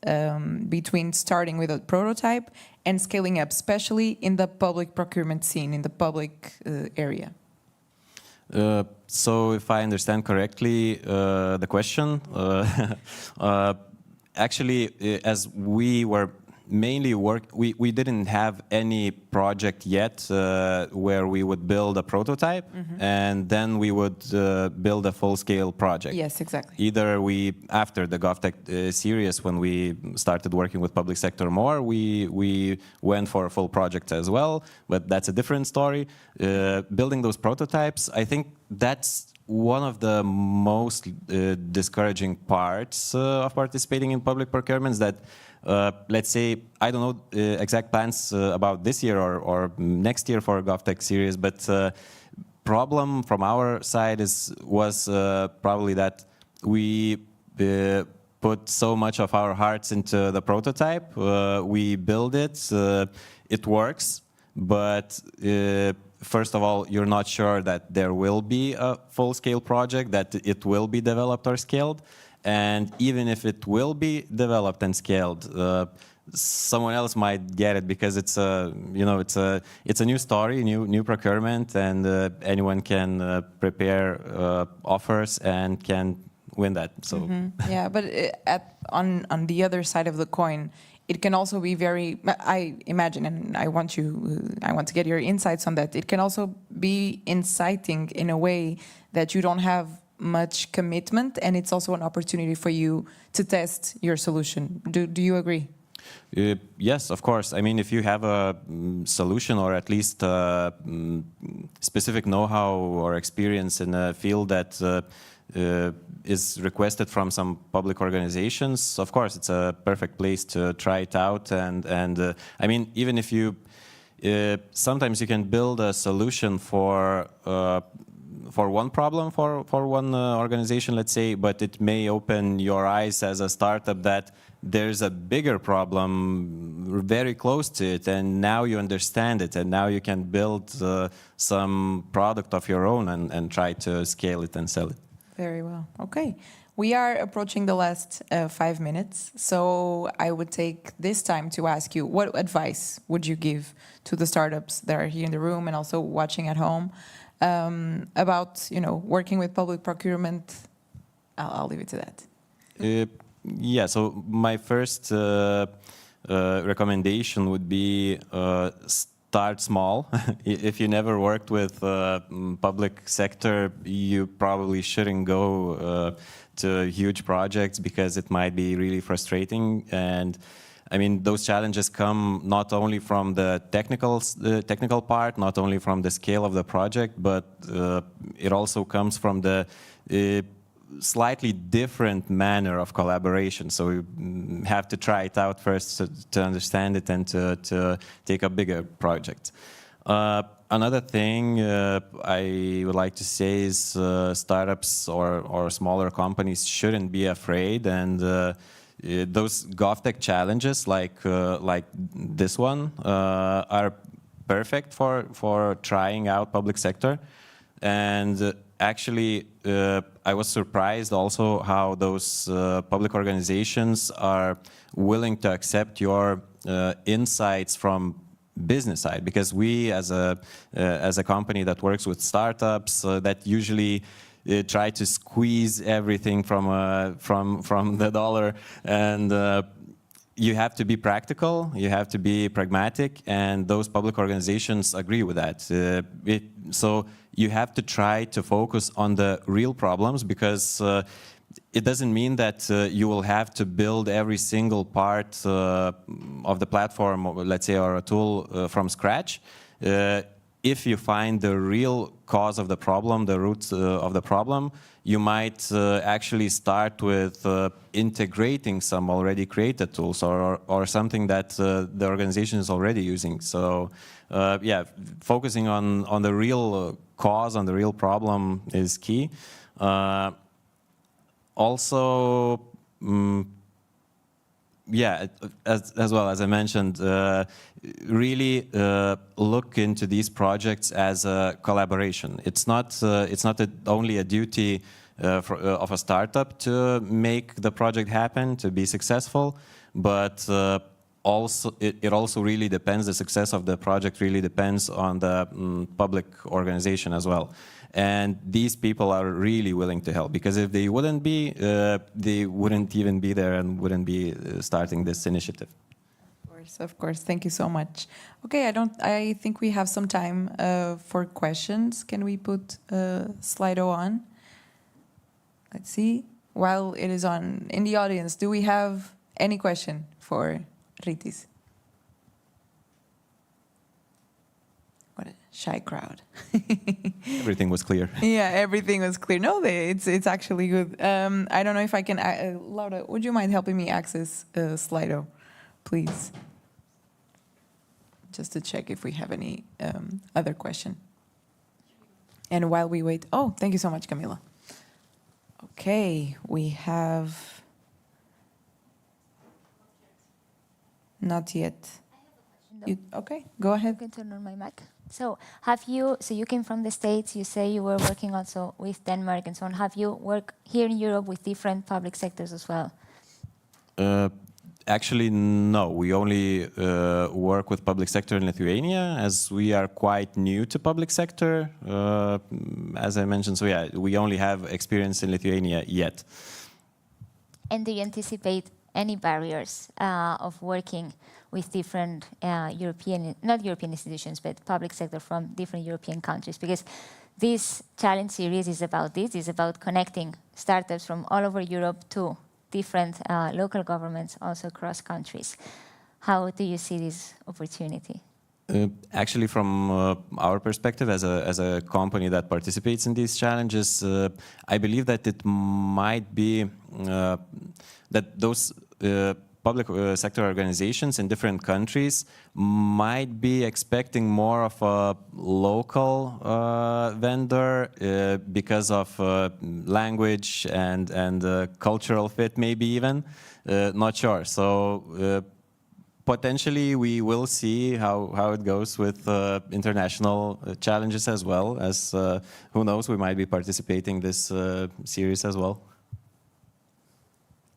[SPEAKER 5] between starting with a prototype and scaling up, especially in the public procurement scene, in the public area?
[SPEAKER 6] So if I understand correctly the question, actually, as we were mainly we didn't have any project yet where we would build a prototype and then we would build a full-scale project.
[SPEAKER 5] Yes, exactly.
[SPEAKER 6] Either after the GovTech series, when we started working with public sector more, we went for a full project as well, but that's a different story. Building those prototypes, I think that's one of the most discouraging parts of participating in public procurements, that let's say, I don't know exact plans about this year or next year for GovTech series, but problem from our side was probably that we put so much of our hearts into the prototype. We build it, it works, but first of all, you're not sure that there will be a full-scale project, that it will be developed or scaled. And even if it will be developed and scaled, someone else might get it, because it's a new story, new procurement, and anyone can prepare offers and can win that. So
[SPEAKER 5] yeah, but on the other side of the coin, it can also be very. I imagine, and I want to get your insights on that. It can also be inciting in a way that you don't have much commitment, and it's also an opportunity for you to test your solution. Do you agree?
[SPEAKER 6] Yes, of course. I mean, if you have a solution, or at least specific know-how or experience in a field that is requested from some public organizations, of course, it's a perfect place to try it out. And I mean, even if you sometimes you can build a solution for one problem for one organization, let's say, but it may open your eyes as a startup that there's a bigger problem very close to it, and now you understand it, and now you can build some product of your own and try to scale it and sell it.
[SPEAKER 5] Very well. Okay. We are approaching the last 5 minutes, so I would take this time to ask you, what advice would you give to the startups that are here in the room and also watching at home about working with public procurement? I'll leave it to that.
[SPEAKER 6] Yeah. So my first recommendation would be start small. If you never worked with public sector, you probably shouldn't go to huge projects, because it might be really frustrating. And I mean, those challenges come not only from the technical part, not only from the scale of the project, but it also comes from the slightly different manner of collaboration. So you have to try it out first to understand it and to take a bigger project. Another thing I would like to say is startups or smaller companies shouldn't be afraid, and those GovTech challenges like this one are perfect for trying out public sector. And actually, I was surprised also how those public organizations are willing to accept your insights from business side, because we as a company that works with startups that usually try to squeeze everything from the dollar, and you have to be practical, you have to be pragmatic, and those public organizations agree with that. So you have to try to focus on the real problems, because it doesn't mean that you will have to build every single part of the platform, let's say, or a tool from scratch. If you find the real cause of the problem, the roots of the problem, you might actually start with integrating some already created tools or something that the organization is already using. So yeah, focusing on the real cause, on the real problem is key. Also, yeah, as well as I mentioned, really look into these projects as a collaboration. It's not only a duty of a startup to make the project happen, to be successful, but also it also really depends. The success of the project really depends on the public organization as well. And these people are really willing to help, because if they wouldn't be, they wouldn't even be there and wouldn't be starting this initiative.
[SPEAKER 5] Of course. Thank you so much. Okay, I think we have some time for questions. Can we put Slido on? Let's see. While it is on, in the audience, do we have any question for Rytis? What a shy crowd.
[SPEAKER 6] Everything was clear.
[SPEAKER 5] Yeah, everything was clear. No, it's actually good. I don't know if I can, Laura, would you mind helping me access Slido, please? Just to check if we have any other question. And while we wait, oh, thank you so much, Camila. Okay, we have, not yet. Okay, go ahead.
[SPEAKER 1] You can turn on my mic. So you came from the States, you say you were working also with Denmark and so on. Have you worked here in Europe with different public sectors as well?
[SPEAKER 6] Actually, no. We only work with public sector in Lithuania, as we are quite new to public sector, as I mentioned. So yeah, we only have experience in Lithuania yet.
[SPEAKER 1] And do you anticipate any barriers of working with different not European institutions, but public sector from different European countries? Because this challenge series is about this, is about connecting startups from all over Europe to different local governments, also across countries. How do you see this opportunity?
[SPEAKER 6] Actually, from our perspective as a company that participates in these challenges, I believe that it might be that those public sector organizations in different countries might be expecting more of a local vendor because of language and cultural fit, maybe even. Not sure. So potentially we will see how it goes with international challenges as well, as who knows, we might be participating this series as well.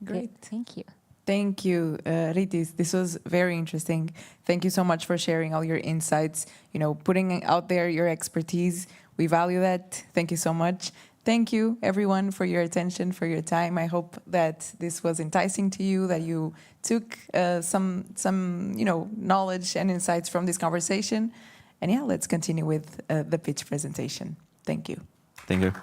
[SPEAKER 1] Great, thank you.
[SPEAKER 5] Thank you, Rytis. This was very interesting. Thank you so much for sharing all your insights, putting out there your expertise. We value that. Thank you so much. Thank you, everyone, for your attention, for your time. I hope that this was enticing to you, that you took some knowledge and insights from this conversation. And yeah, let's continue with the pitch presentation. Thank you.
[SPEAKER 6] Thank you.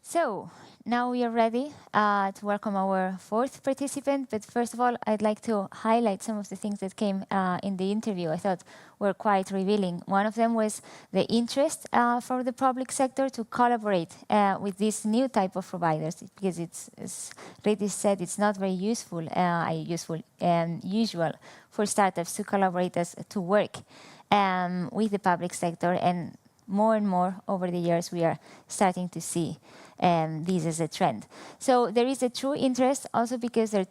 [SPEAKER 1] So now we are ready to welcome our fourth participant. But first of all, I'd like to highlight some of the things that came in the interview I thought were quite revealing. One of them was the interest for the public sector to collaborate with this new type of providers, because it's, as Riti said, it's not very usual for startups to collaborate to work with the public sector, and more over the years we are starting to see this as a trend. So there is a true interest also because their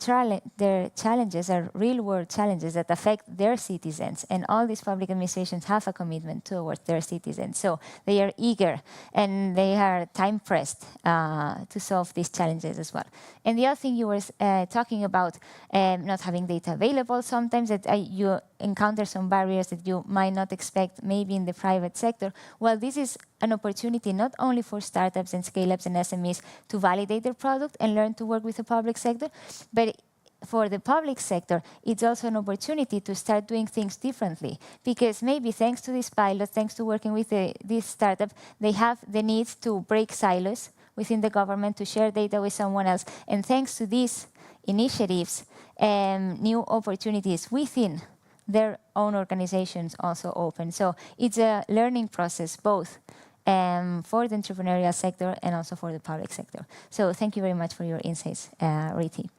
[SPEAKER 1] challenges are real-world challenges that affect their citizens, and all these public administrations have a commitment towards their citizens. So they are eager and they are time-pressed to solve these challenges as well. And the other thing you were talking about, not having data available sometimes, that you encounter some barriers that you might not expect maybe in the private sector. Well, this is an opportunity not only for startups and scale-ups and SMEs to validate their product and learn to work with the public sector, but for the public sector, it's also an opportunity to start doing things differently, because maybe thanks to this pilot, thanks to working with this startup, they have the need to break silos within the government, to share data with someone else. And thanks to these initiatives, new opportunities within their own organizations also open. So it's a learning process, both for the entrepreneurial sector and also for the public sector. So thank you very much for your insights, Riti.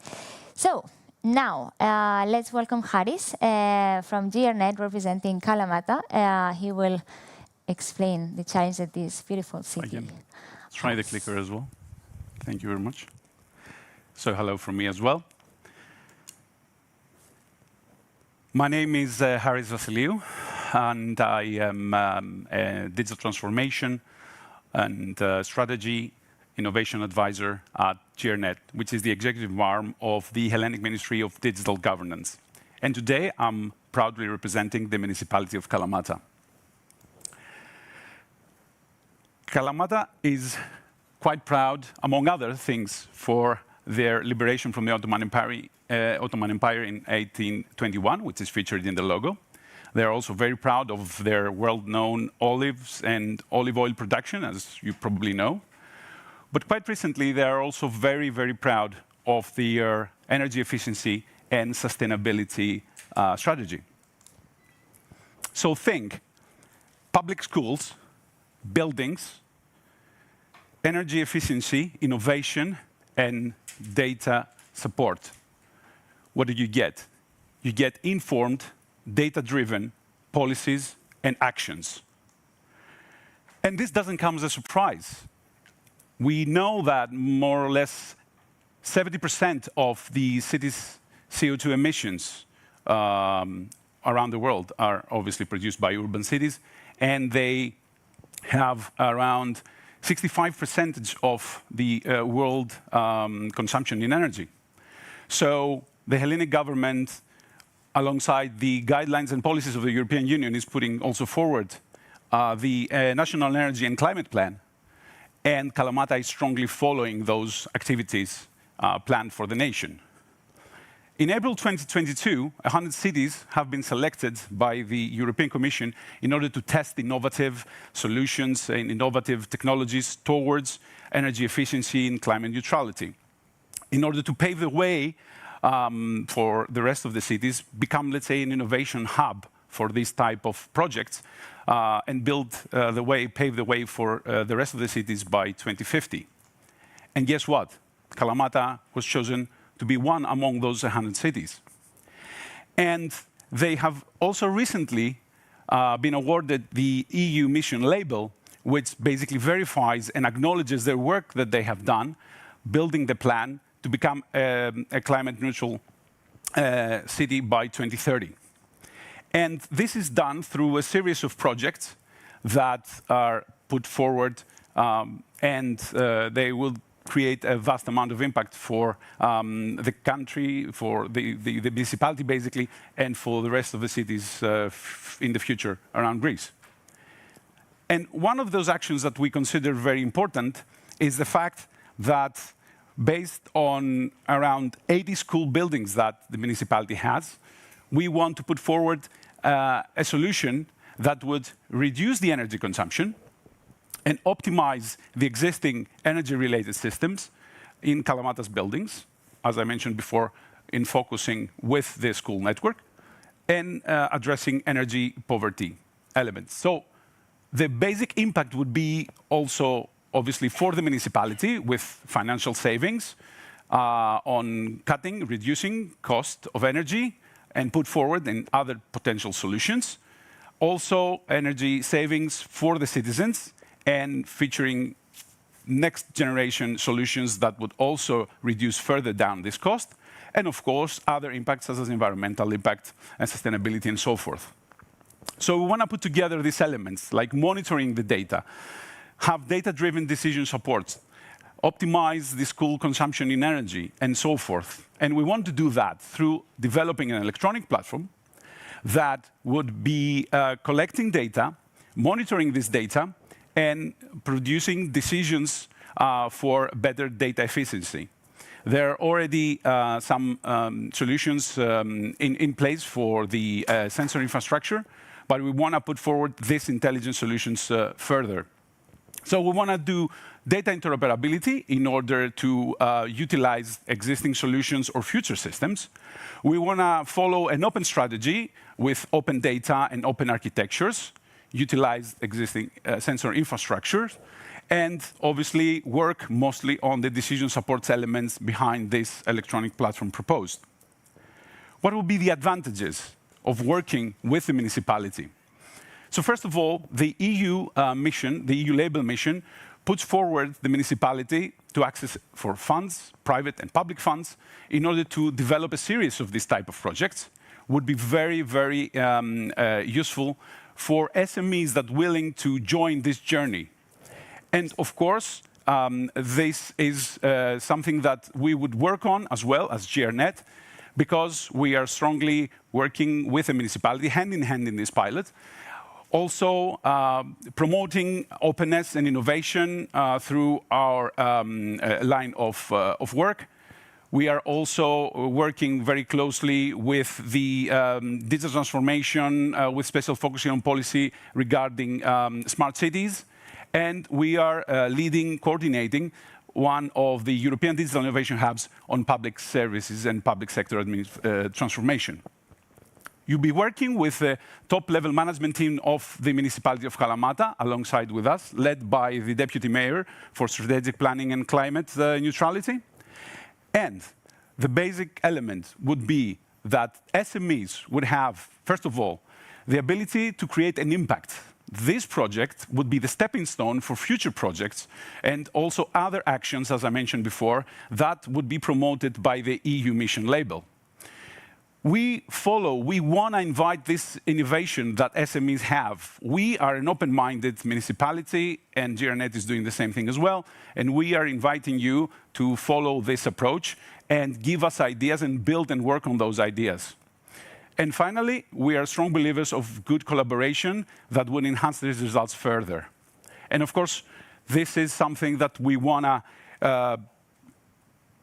[SPEAKER 1] So now let's welcome Haris from GRNet, representing Kalamata. He will explain the challenge that this beautiful city has.
[SPEAKER 7] Try the clicker as well. Thank you very much. So hello from me as well. My name is Haris Vasiliou, and I am a digital transformation and strategy innovation advisor at GRNet, which is the executive arm of the Hellenic Ministry of Digital Governance. And today I'm proudly representing the Municipality of Kalamata. Kalamata is quite proud, among other things, for their liberation from the Ottoman Empire in 1821, which is featured in the logo. They're also very proud of their world-known olives and olive oil production, as you probably know. But quite recently, they are also very, very proud of their energy efficiency and sustainability strategy. So think public schools, buildings, energy efficiency, innovation, and data support. What do you get? You get informed, data-driven policies and actions. And this doesn't come as a surprise. We know that more or less 70% of the city's CO2 emissions around the world are obviously produced by urban cities, and they have around 65% of the world consumption in energy. So the Hellenic government, alongside the guidelines and policies of the European Union, is putting also forward the National Energy and Climate Plan. And Kalamata is strongly following those activities planned for the nation. In April 2022, 100 cities have been selected by the European Commission in order to test innovative solutions and innovative technologies towards energy efficiency and climate neutrality, in order to pave the way for the rest of the cities, become, let's say, an innovation hub for this type of projects, and pave the way for the rest of the cities by 2050. And guess what? Kalamata was chosen to be one among those 100 cities. And they have also recently been awarded the EU Mission label, which basically verifies and acknowledges their work that they have done, building the plan to become a climate neutral city by 2030. And this is done through a series of projects that are put forward, and they will create a vast amount of impact for the country, for the municipality basically, and for the rest of the cities in the future around Greece. And one of those actions that we consider very important is the fact that, based on around 80 school buildings that the municipality has, we want to put forward a solution that would reduce the energy consumption and optimize the existing energy-related systems in Kalamata's buildings, as I mentioned before, in focusing with the school network, and addressing energy poverty elements. So the basic impact would be also, obviously, for the municipality with financial savings on cutting, reducing cost of energy, and put forward in other potential solutions. Also, energy savings for the citizens and featuring next generation solutions that would also reduce further down this cost. And of course, other impacts such as environmental impact and sustainability and so forth. So we want to put together these elements like monitoring the data, have data-driven decision support, optimize the school consumption in energy, and so forth. And we want to do that through developing an electronic platform that would be collecting data, monitoring this data, and producing decisions for better data efficiency. There are already some solutions in place for the sensor infrastructure, but we want to put forward these intelligent solutions further. So we want to do data interoperability in order to utilize existing solutions or future systems. We want to follow an open strategy with open data and open architectures, utilize existing sensor infrastructures, and obviously work mostly on the decision support elements behind this electronic platform proposed. What will be the advantages of working with the municipality? So first of all, the EU mission, the EU label mission, puts forward the municipality to access for funds, private and public funds, in order to develop a series of this type of projects. Would be very, very useful for SMEs that are willing to join this journey. And of course, this is something that we would work on as well as GRNet, because we are strongly working with the municipality hand in hand in this pilot. Also promoting openness and innovation through our line of work. We are also working very closely with the digital transformation with special focusing on policy regarding smart cities. And we are leading, coordinating one of the European digital innovation hubs on public services and public sector transformation. You'll be working with the top-level management team of the Municipality of Kalamata, alongside with us, led by the Deputy Mayor for Strategic Planning and Climate Neutrality. And the basic element would be that SMEs would have, first of all, the ability to create an impact. This project would be the stepping stone for future projects and also other actions, as I mentioned before, that would be promoted by the EU mission label. We want to invite this innovation that SMEs have. We are an open-minded municipality, and GRNet is doing the same thing as well. And we are inviting you to follow this approach and give us ideas and build and work on those ideas. And finally, we are strong believers of good collaboration that will enhance these results further. And of course, this is something that we want to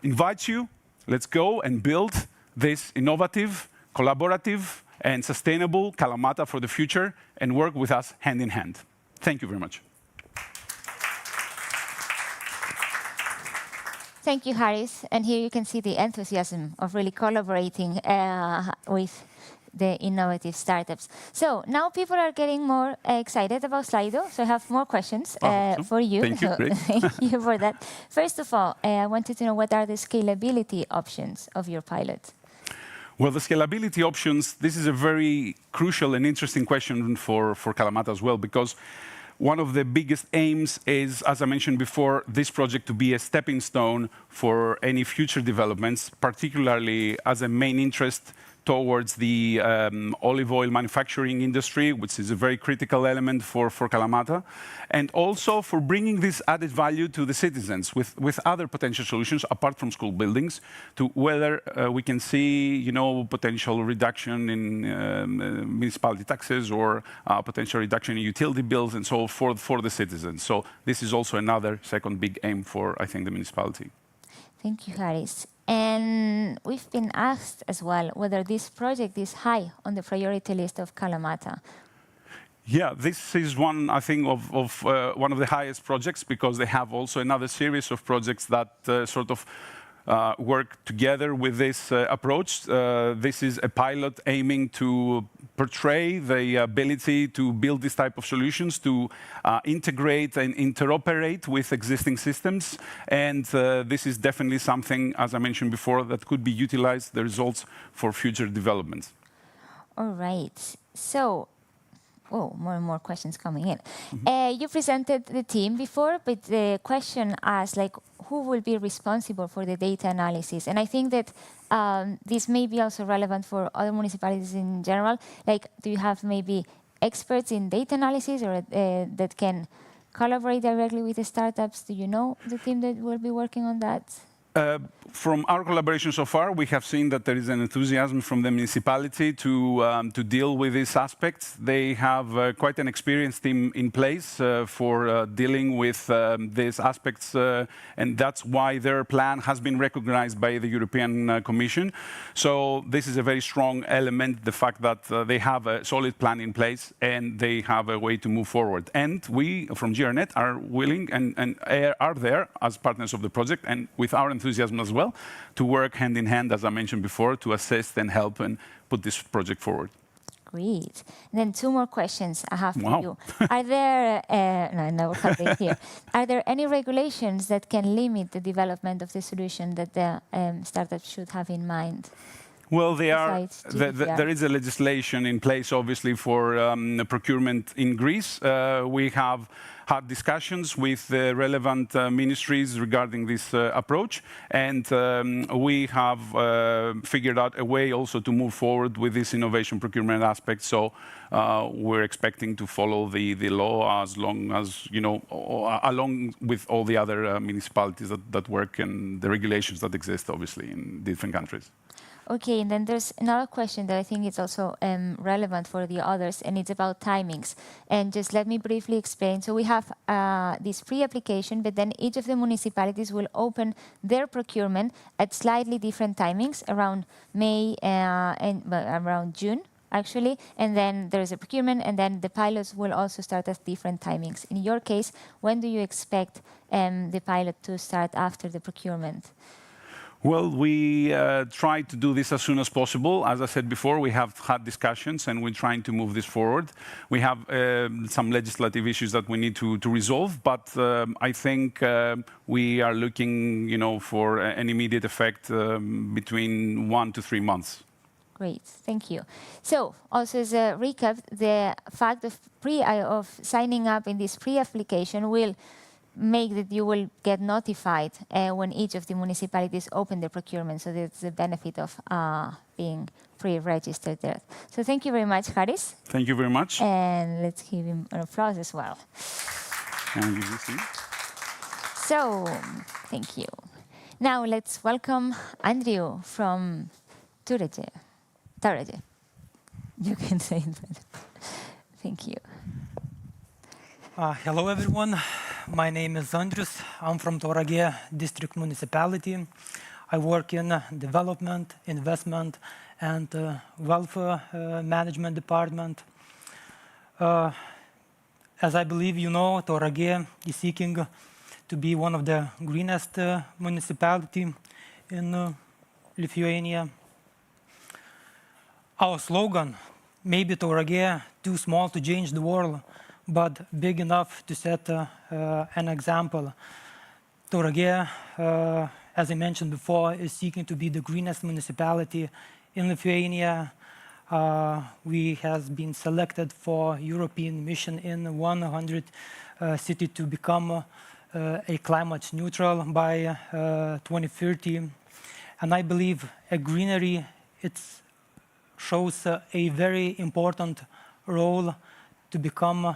[SPEAKER 7] invite you. Let's go and build this innovative, collaborative, and sustainable Kalamata for the future and work with us hand in hand. Thank you very much.
[SPEAKER 1] Thank you, Haris. And here you can see the enthusiasm of really collaborating with the innovative startups. So now people are getting more excited about Slido, so I have more questions for you.
[SPEAKER 7] Thank you. Great.
[SPEAKER 1] Thank you for that. First of all, I wanted to know what are the scalability options of your pilot?
[SPEAKER 7] Well, the scalability options, this is a very crucial and interesting question for Kalamata as well, because one of the biggest aims is, as I mentioned before, this project to be a stepping stone for any future developments, particularly as a main interest towards the olive oil manufacturing industry, which is a very critical element for Kalamata, and also for bringing this added value to the citizens with other potential solutions apart from school buildings, to whether we can see, potential reduction in municipality taxes or potential reduction in utility bills and so for the citizens. So this is also another second big aim for, I think, the municipality.
[SPEAKER 1] Thank you, Haris. And we've been asked as well whether this project is high on the priority list of Kalamata.
[SPEAKER 7] Yeah, this is one, I think, of one of the highest projects, because they have also another series of projects that sort of work together with this approach. This is a pilot aiming to portray the ability to build this type of solutions, to integrate and interoperate with existing systems. And this is definitely something, as I mentioned before, that could be utilized, the results, for future developments.
[SPEAKER 1] All right. So, more and more questions coming in. You presented the team before, but the question asked, like, who will be responsible for the data analysis? And I think that this may be also relevant for other municipalities in general. Like, do you have maybe experts in data analysis, or that can collaborate directly with the startups? Do you know the team that will be working on that?
[SPEAKER 7] From our collaboration so far, we have seen that there is an enthusiasm from the municipality to deal with these aspects. They have quite an experienced team in place for dealing with these aspects, and that's why their plan has been recognized by the European Commission. So this is a very strong element, the fact that they have a solid plan in place and they have a way to move forward. And we, from GRNet, are willing and are there as partners of the project, and with our enthusiasm as well, to work hand in hand, as I mentioned before, to assist and help and put this project forward.
[SPEAKER 1] Great. And then 2 more questions I have for you.
[SPEAKER 7] Wow.
[SPEAKER 1] Are there, no, we'll have it here. Are there any regulations that can limit the development of the solution that the startup should have in mind?
[SPEAKER 7] Well, there
[SPEAKER 1] Besides
[SPEAKER 7] is a legislation in place, obviously, for procurement in Greece. We have had discussions with the relevant ministries regarding this approach, and we have figured out a way also to move forward with this innovation procurement aspect. So we're expecting to follow the law as long as, you know, along with all the other municipalities that work, and the regulations that exist, obviously, in different countries.
[SPEAKER 1] Okay, and then there's another question that I think is also relevant for the others, and it's about timings. And just let me briefly explain. So we have this pre-application, but then each of the municipalities will open their procurement at slightly different timings, around May and around June, actually. And then there's a procurement, and then the pilots will also start at different timings. In your case, when do you expect the pilot to start after the procurement?
[SPEAKER 7] Well, we try to do this as soon as possible. As I said before, we have had discussions and we're trying to move this forward. We have some legislative issues that we need to resolve, but I think we are looking, you know, for an immediate effect between 1 to 3 months.
[SPEAKER 1] Great, thank you. So, also as a recap, the fact of signing up in this pre-application will make that you will get notified when each of the municipalities open their procurement. So that's the benefit of being pre-registered there. So thank you very much, Haris.
[SPEAKER 7] Thank you very much.
[SPEAKER 1] And let's give him an applause as well.
[SPEAKER 7] Can I give this to you?
[SPEAKER 1] So, thank you. Now let's welcome Andrew from Tauragė. You can say it better. Thank you.
[SPEAKER 8] Hello, everyone. My name is Andrius. I'm from Tauragė district municipality. I work in development, investment, and welfare management department. As I believe you know, Tauragė is seeking to be one of the greenest municipality in Lithuania. Our slogan, maybe Tauragė too small to change the world, but big enough to set an example. Tauragė, as I mentioned before, is seeking to be the greenest municipality in Lithuania. We have been selected for European mission in 100 cities to become a climate neutral by 2030. And I believe a Greenery, it shows a very important role to become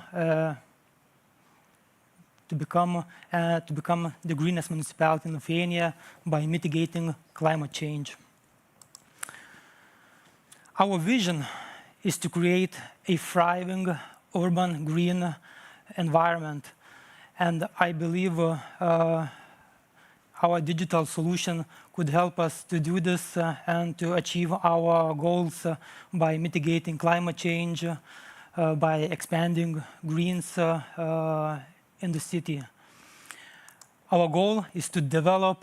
[SPEAKER 8] the greenest municipality in Lithuania by mitigating climate change. Our vision is to create a thriving urban green environment, and I believe our digital solution could help us to do this and to achieve our goals by mitigating climate change, by expanding greens in the city. Our goal is to develop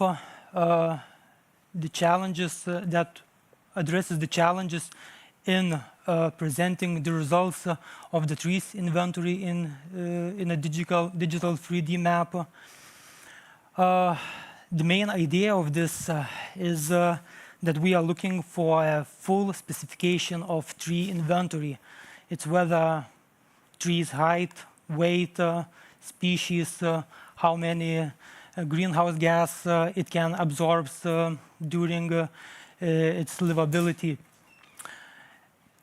[SPEAKER 8] the challenges that addresses the challenges in presenting the results of the trees inventory in a digital 3D map. The main idea of this is that we are looking for a full specification of tree inventory. It's whether trees height, weight, species, how many greenhouse gas it can absorb during its livability.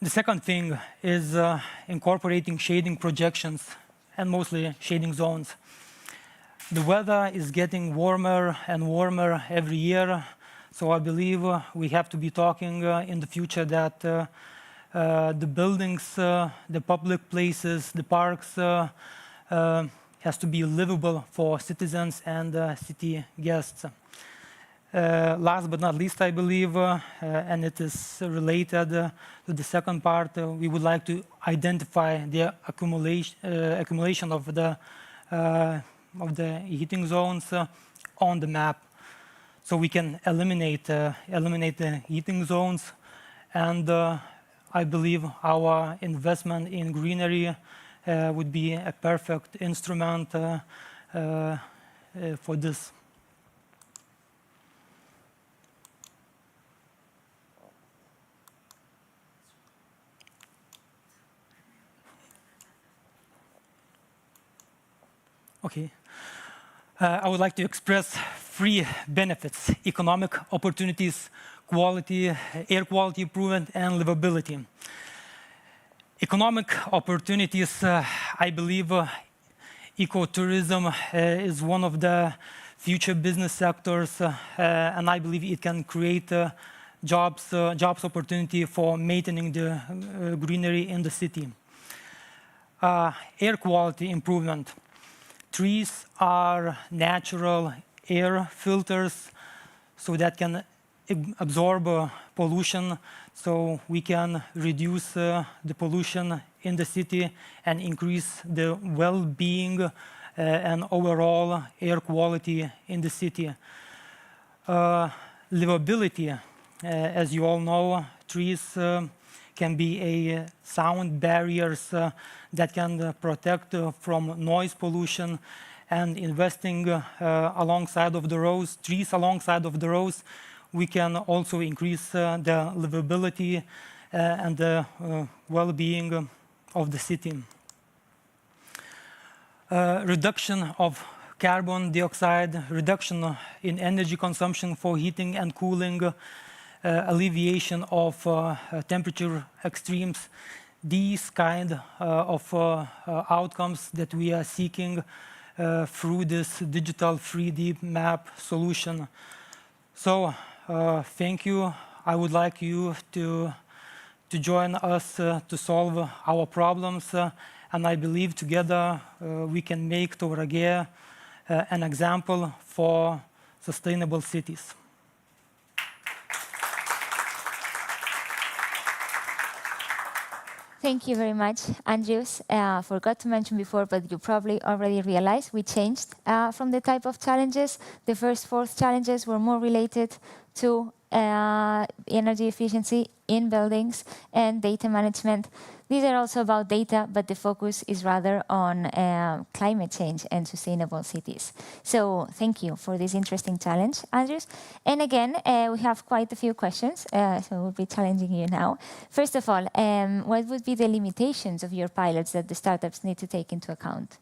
[SPEAKER 8] The second thing is incorporating shading projections and mostly shading zones. The weather is getting warmer and warmer every year, so I believe we have to be talking in the future that the buildings, the public places, the parks has to be livable for citizens and city guests. Last but not least, I believe, and it is related to the second part, we would like to identify the accumulation of the heating zones on the map, so we can eliminate the heating zones. And I believe our investment in Greenery would be a perfect instrument for this. Okay. I would like to express three benefits: economic opportunities, quality, air quality improvement, and livability. Economic opportunities, I believe ecotourism is one of the future business sectors, and I believe it can create jobs opportunity for maintaining the greenery in the city. Air quality improvement. Trees are natural air filters, so that can absorb pollution, so we can reduce the pollution in the city and increase the well-being and overall air quality in the city. Livability, as you all know, trees can be a sound barriers that can protect from noise pollution, and investing alongside of the roads, trees alongside of the roads, we can also increase the livability and the well-being of the city. Reduction of carbon dioxide, reduction in energy consumption for heating and cooling, alleviation of temperature extremes. These kind of outcomes that we are seeking through this digital 3D map solution. So thank you. I would like you to join us to solve our problems, and I believe together we can make Tauragė an example for sustainable cities.
[SPEAKER 1] Thank you very much, Andrius. Forgot to mention before, but you probably already realized we changed from the type of challenges. The first 4 challenges were more related to energy efficiency in buildings and data management. These are also about data, but the focus is rather on climate change and sustainable cities. So thank you for this interesting challenge, Andrius. And again, we have quite a few questions, so we'll be challenging you now. First of all, what would be the limitations of your pilots that the startups need to take into account?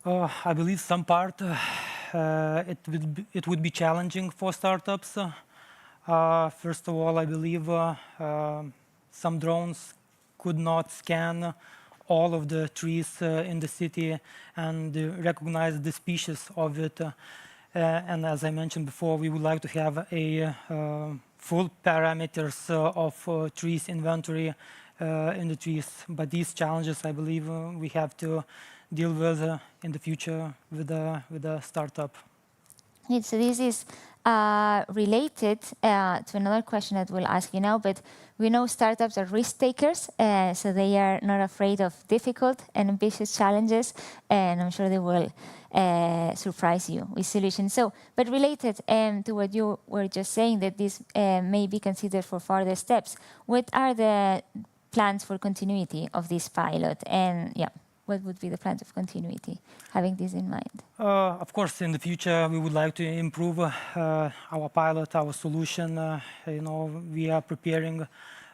[SPEAKER 8] I believe some part it would be challenging for startups. First of all, I believe some drones could not scan all of the trees in the city and recognize the species of it. And as I mentioned before, we would like to have a full parameters of trees inventory in the trees. But these challenges, I believe, we have to deal with in the future with a startup.
[SPEAKER 1] So this is related to another question that we'll ask you now, but we know startups are risk takers, so they are not afraid of difficult and ambitious challenges, and I'm sure they will surprise you with solutions. So, but related to what you were just saying, that this may be considered for further steps, what are the plans for continuity of this pilot? And yeah, what would be the plans of continuity, having this in mind?
[SPEAKER 8] Of course, in the future, we would like to improve our pilot, our solution. We are preparing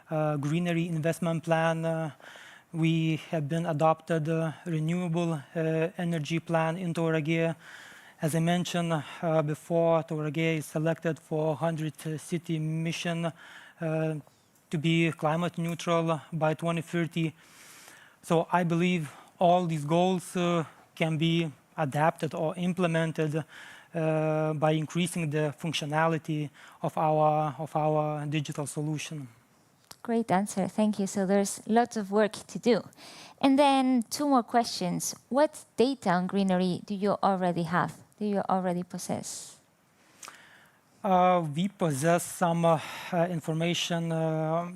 [SPEAKER 8] a Greenery investment plan. We have been adopted a renewable energy plan in Tauragė. As I mentioned before, Tauragė is selected for 100 city mission to be climate neutral by 2030. So I believe all these goals can be adapted or implemented by increasing the functionality of our digital solution.
[SPEAKER 1] Great answer, thank you. So there's lots of work to do. And then 2 more questions. What data on Greenery do you already have? Do you already possess?
[SPEAKER 8] We possess some information.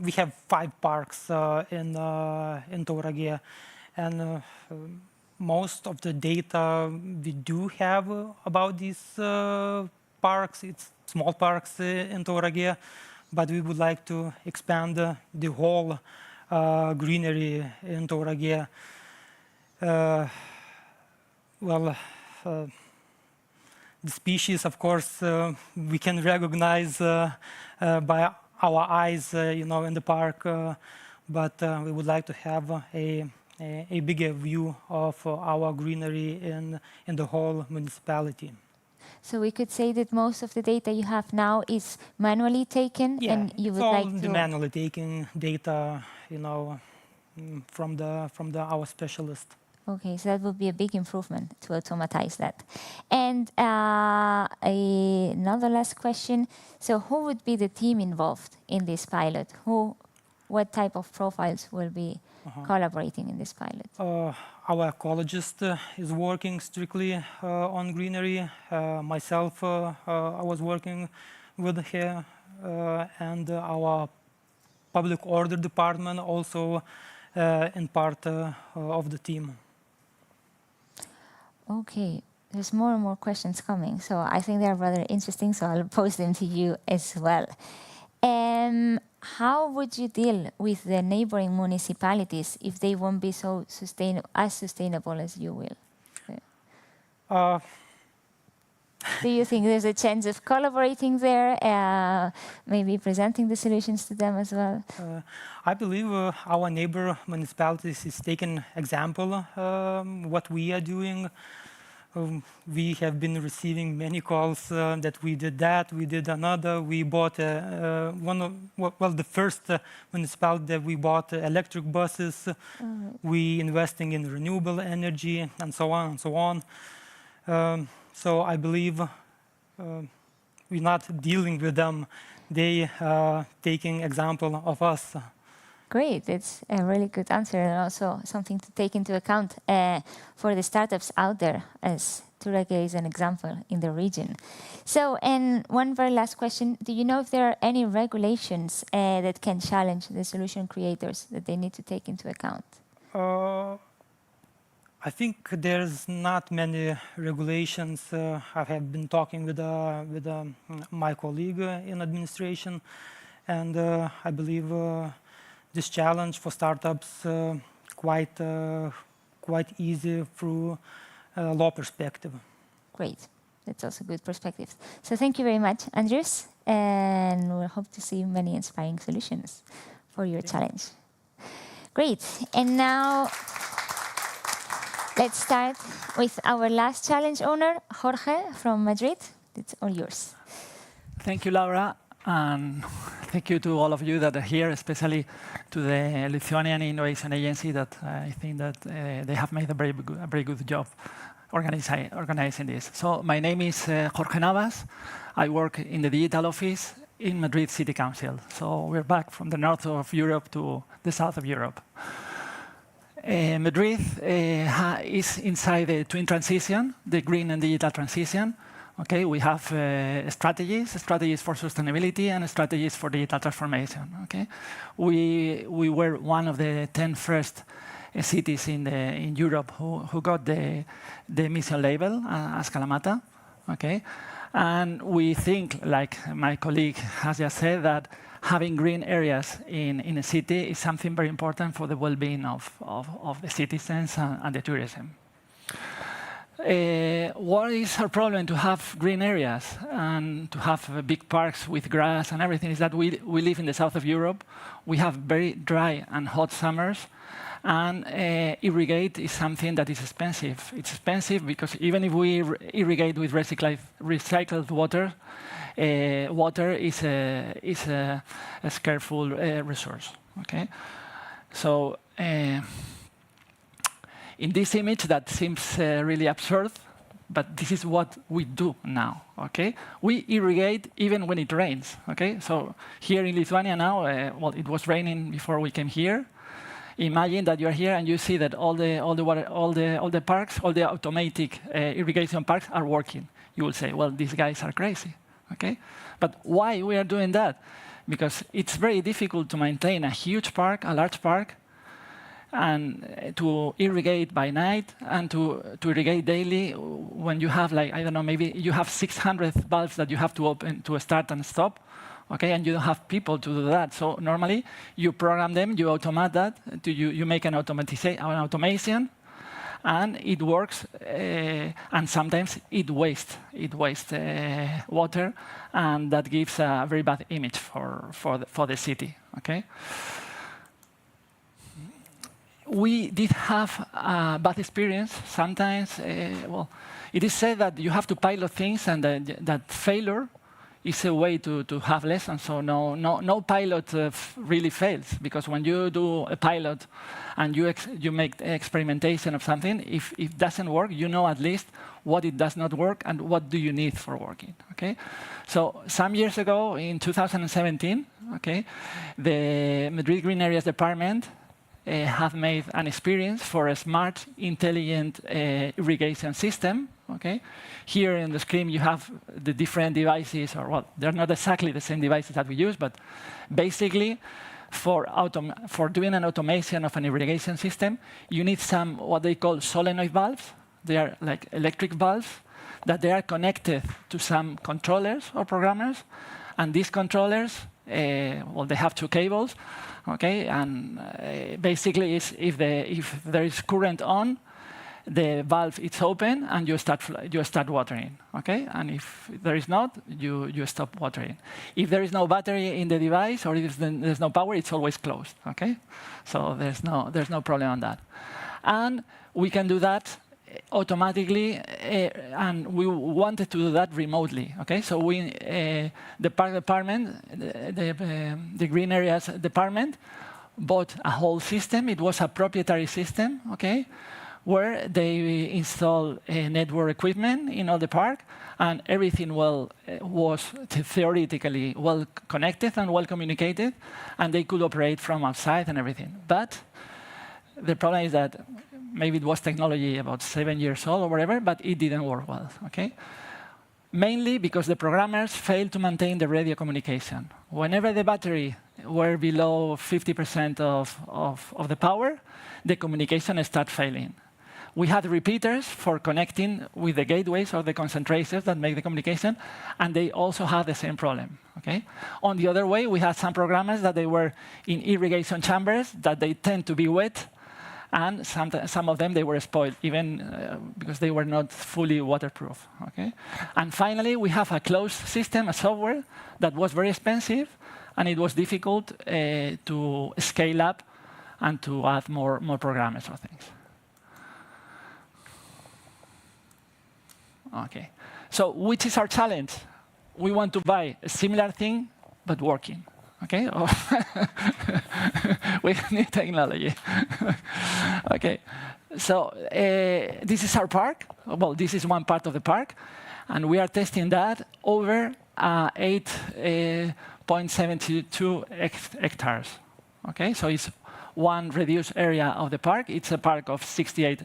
[SPEAKER 8] We have 5 parks in Tauragė. And most of the data we do have about these parks, it's small parks in Tauragė, but we would like to expand the whole Greenery in Tauragė. The species, of course, we can recognize by our eyes, in the park, but we would like to have a bigger view of our Greenery in the whole municipality.
[SPEAKER 1] So we could say that most of the data you have now is manually taken, and you would like to...
[SPEAKER 8] the manually taken data, from our specialist.
[SPEAKER 1] Okay, so that would be a big improvement to automatize that. And another last question. So who would be the team involved in this pilot? What type of profiles will be collaborating in this pilot?
[SPEAKER 8] Our ecologist is working strictly on Greenery. Myself, I was working with her, and our public order department also in part of the team.
[SPEAKER 1] Okay, there's more and more questions coming, so I think they're rather interesting, so I'll pose them to you as well. How would you deal with the neighboring municipalities if they won't be so sustainable as you will? Do you think there's a chance of collaborating there, maybe presenting the solutions to them as well?
[SPEAKER 8] I believe our neighbor municipalities is taking example what we are doing. We have been receiving many calls that we did that, we did another. We bought the first municipality that we bought electric buses. We investing in renewable energy and so on and so on. So I believe we're not dealing with them. They are taking example of us.
[SPEAKER 1] Great, it's a really good answer, and also something to take into account for the startups out there, as Tauragė is an example in the region. So, and one very last question, do you know if there are any regulations that can challenge the solution creators that they need to take into account?
[SPEAKER 8] I think there's not many regulations. I have been talking with my colleague in administration, and I believe this challenge for startups quite easy through law perspective.
[SPEAKER 1] Great, that's also good perspective. So thank you very much, Andrews, and we'll hope to see many inspiring solutions for your challenge. Great, and now let's start with our last challenge owner, Jorge from Madrid. It's all yours.
[SPEAKER 9] Thank you, Laura. And thank you to all of you that are here, especially to the Lithuanian Innovation Agency that I think that they have made a very good job organizing this. So my name is Jorge Navas. I work in the digital office in Madrid City Council. So we're back from the north of Europe to the south of Europe. Madrid is inside the twin transition, the green and digital transition, Okay, we have strategies for sustainability and strategies for digital transformation. Okay, we were one of the 10 first cities in Europe who got the emission label as Kalamata. Okay, and we think, like my colleague has just said, that having green areas in a city is something very important for the well-being of the citizens and the tourism. What is our problem to have green areas and to have big parks with grass and everything is that we live in the south of Europe. We have very dry and hot summers, and irrigate is something that is expensive. It's expensive because even if we irrigate with recycled water, water is a scarceful resource. Okay, so. In this image, that seems really absurd, but this is what we do now. Okay, we irrigate even when it rains. Okay, so here in Lithuania now, well, it was raining before we came here. Imagine that you're here and you see that all the parks, all the automatic irrigation parks are working. You will say, well, these guys are crazy. Okay, but why we are doing that? Because it's very difficult to maintain a huge park, a large park, and to irrigate by night and to irrigate daily when you have, like, I don't know, maybe you have 600 valves that you have to open to start and stop, okay, and you don't have people to do that. So normally you program them, you automate that, you make an automation, and it works, and sometimes it wastes water, and that gives a very bad image for the city, okay? We did have a bad experience. Sometimes, well, it is said that you have to pilot things, and that failure is a way to have lessons. So no pilot really fails, because when you do a pilot and you make experimentation of something, if it doesn't work, you know at least what it does not work and what do you need for working. Okay, so some years ago, in 2017, okay, the Madrid Green Areas Department have made an experience for a smart, intelligent irrigation system. Okay, here in the screen you have the different devices, or well, they're not exactly the same devices that we use, but basically, for doing an automation of an irrigation system, you need some what they call solenoid valves. They are like electric valves that they are connected to some controllers or programmers, and these controllers, well, they have two cables. Okay, and basically, if there is current on, the valve is open and you start watering. Okay, and if there is not, you stop watering. If there is no battery in the device or if there's no power, it's always closed. Okay, so there's no problem on that, and we can do that automatically, and we wanted to do that remotely. Okay, so the park department, the green areas department, bought a whole system. It was a proprietary system. Okay, where they install network equipment in all the park, and everything was theoretically well connected and well communicated, and they could operate from outside and everything. But the problem is that maybe it was technology about 7 years old or whatever, but it didn't work well, okay? Mainly because the programmers failed to maintain the radio communication. Whenever the battery were below 50% of the power, the communication started failing. We had repeaters for connecting with the gateways or the concentrators that make the communication, and they also had the same problem, okay? On the other way, we had some programmers that they were in irrigation chambers that they tend to be wet, and some of them, they were spoiled, even because they were not fully waterproof. Okay? And finally, we have a closed system, a software, that was very expensive, and it was difficult to scale up and to add more programmers or things. Okay. So which is our challenge? We want to buy a similar thing, but working. Okay, we need technology. Okay, so this is our park. Well, this is one part of the park, and we are testing that over 8.72 hectares. Okay, so it's one reduced area of the park. It's a park of 68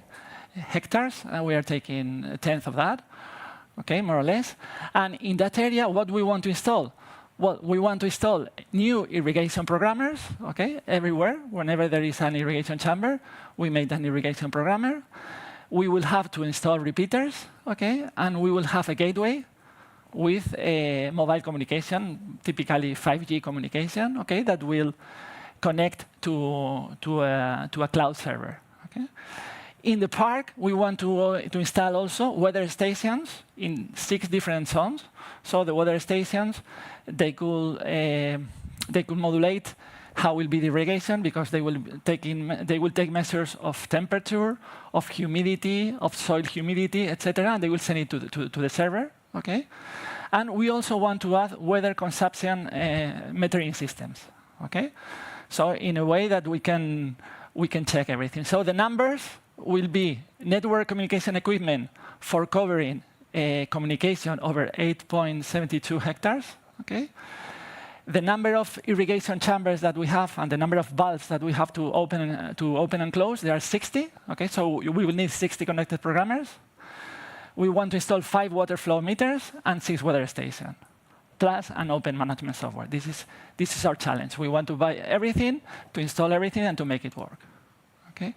[SPEAKER 9] hectares, and we are taking a tenth of that. okay, more or less. And in that area, what we want to install? Well, we want to install new irrigation programmers, okay, everywhere. Whenever there is an irrigation chamber, we make an irrigation programmer. We will have to install repeaters, okay, and we will have a gateway with a mobile communication, typically 5G communication, okay, that will connect to a cloud server. Okay. In the park, we want to install also weather stations in 6 different zones. So the weather stations, they could modulate how will be the irrigation, because they will take measures of temperature, of humidity, of soil humidity, etc. And they will send it to the server. Okay, and we also want to add weather consumption metering systems. Okay, so in a way that we can check everything. So the numbers will be network communication equipment for covering communication over 8.72 hectares. Okay. The number of irrigation chambers that we have and the number of valves that we have to open and close, there are 60. Okay, so we will need 60 connected programmers. We want to install 5 water flow meters and 6 weather stations, plus an open management software. This is our challenge. We want to buy everything, to install everything, and to make it work. Okay.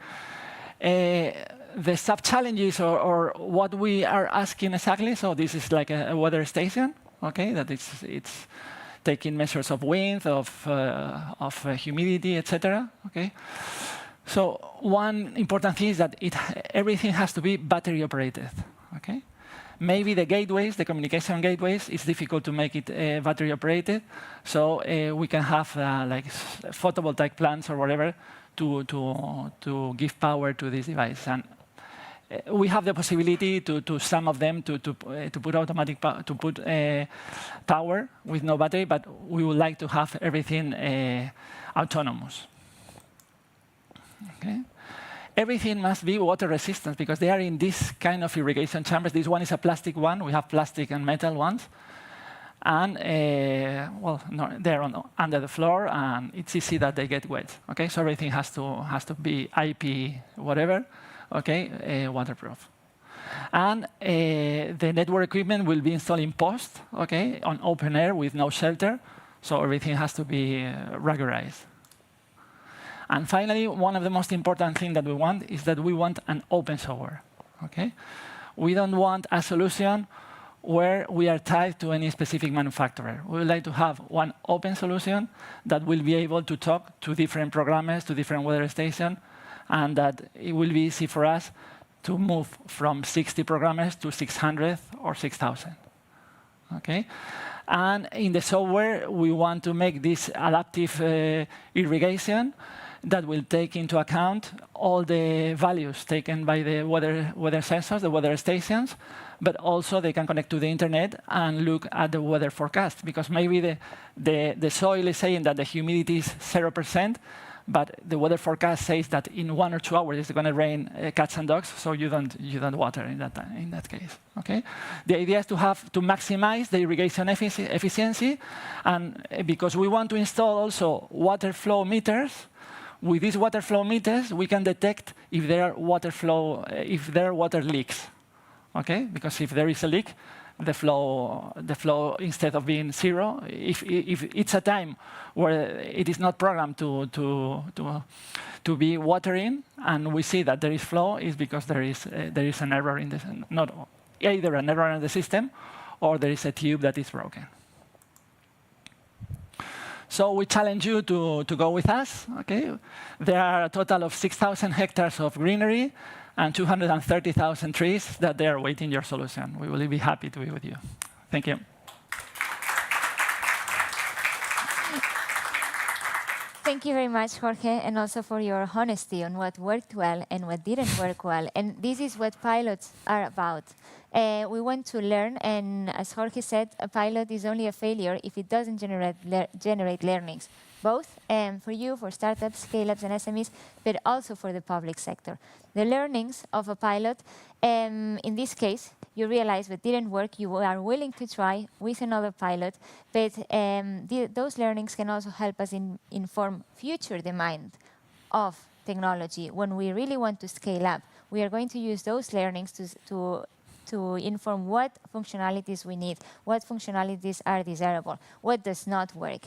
[SPEAKER 9] The sub-challenges or what we are asking exactly, so this is like a weather station, okay, that it's taking measures of wind, of humidity, etc. Okay. So one important thing is that everything has to be battery operated. Okay. Maybe the gateways, the communication gateways, it's difficult to make it battery operated. So we can have like photovoltaic plants or whatever to give power to this device. And we have the possibility to some of them to put automatic power with no battery, but we would like to have everything autonomous. Okay. Everything must be water resistant because they are in this kind of irrigation chambers. This one is a plastic one. We have plastic and metal ones. And well, no, they're under the floor, and it's easy that they get wet. Okay, so everything has to be IP whatever. Okay, waterproof. And the network equipment will be installed in post. Okay, on open air with no shelter. So everything has to be ruggedized. And finally, one of the most important things that we want is that we want an open software. Okay, we don't want a solution where we are tied to any specific manufacturer. We would like to have one open solution that will be able to talk to different programmers, to different weather stations, and that it will be easy for us to move from 60 programmers to 600 or 6,000. Okay? And in the software, we want to make this adaptive irrigation that will take into account all the values taken by the weather sensors, the weather stations, but also they can connect to the internet and look at the weather forecast, because maybe the soil is saying that the humidity is 0%, but the weather forecast says that in 1 or 2 hours it's going to rain cats and dogs, so you don't water in that case. Okay, the idea is to maximize the irrigation efficiency, and because we want to install also water flow meters. With these water flow meters, we can detect if there are water leaks. Okay, because if there is a leak, the flow instead of being 0, if it's a time where it is not programmed to be watering, and we see that there is flow, is because there is an error in this, not either an error in the system, or there is a tube that is broken. So we challenge you to go with us. Okay, there are a total of 6,000 hectares of greenery and 230,000 trees that they are waiting your solution. We will be happy to be with you. Thank you.
[SPEAKER 1] Thank you very much, Jorge, and also for your honesty on what worked well and what didn't work well. And this is what pilots are about. We want to learn, and as Jorge said, a pilot is only a failure if it doesn't generate learnings, both for you, for startups, scale-ups, and SMEs, but also for the public sector. The learnings of a pilot, in this case, you realize what didn't work, you are willing to try with another pilot, but those learnings can also help us inform future demand of technology. When we really want to scale up, we are going to use those learnings to to inform what functionalities we need, what functionalities are desirable, what does not work.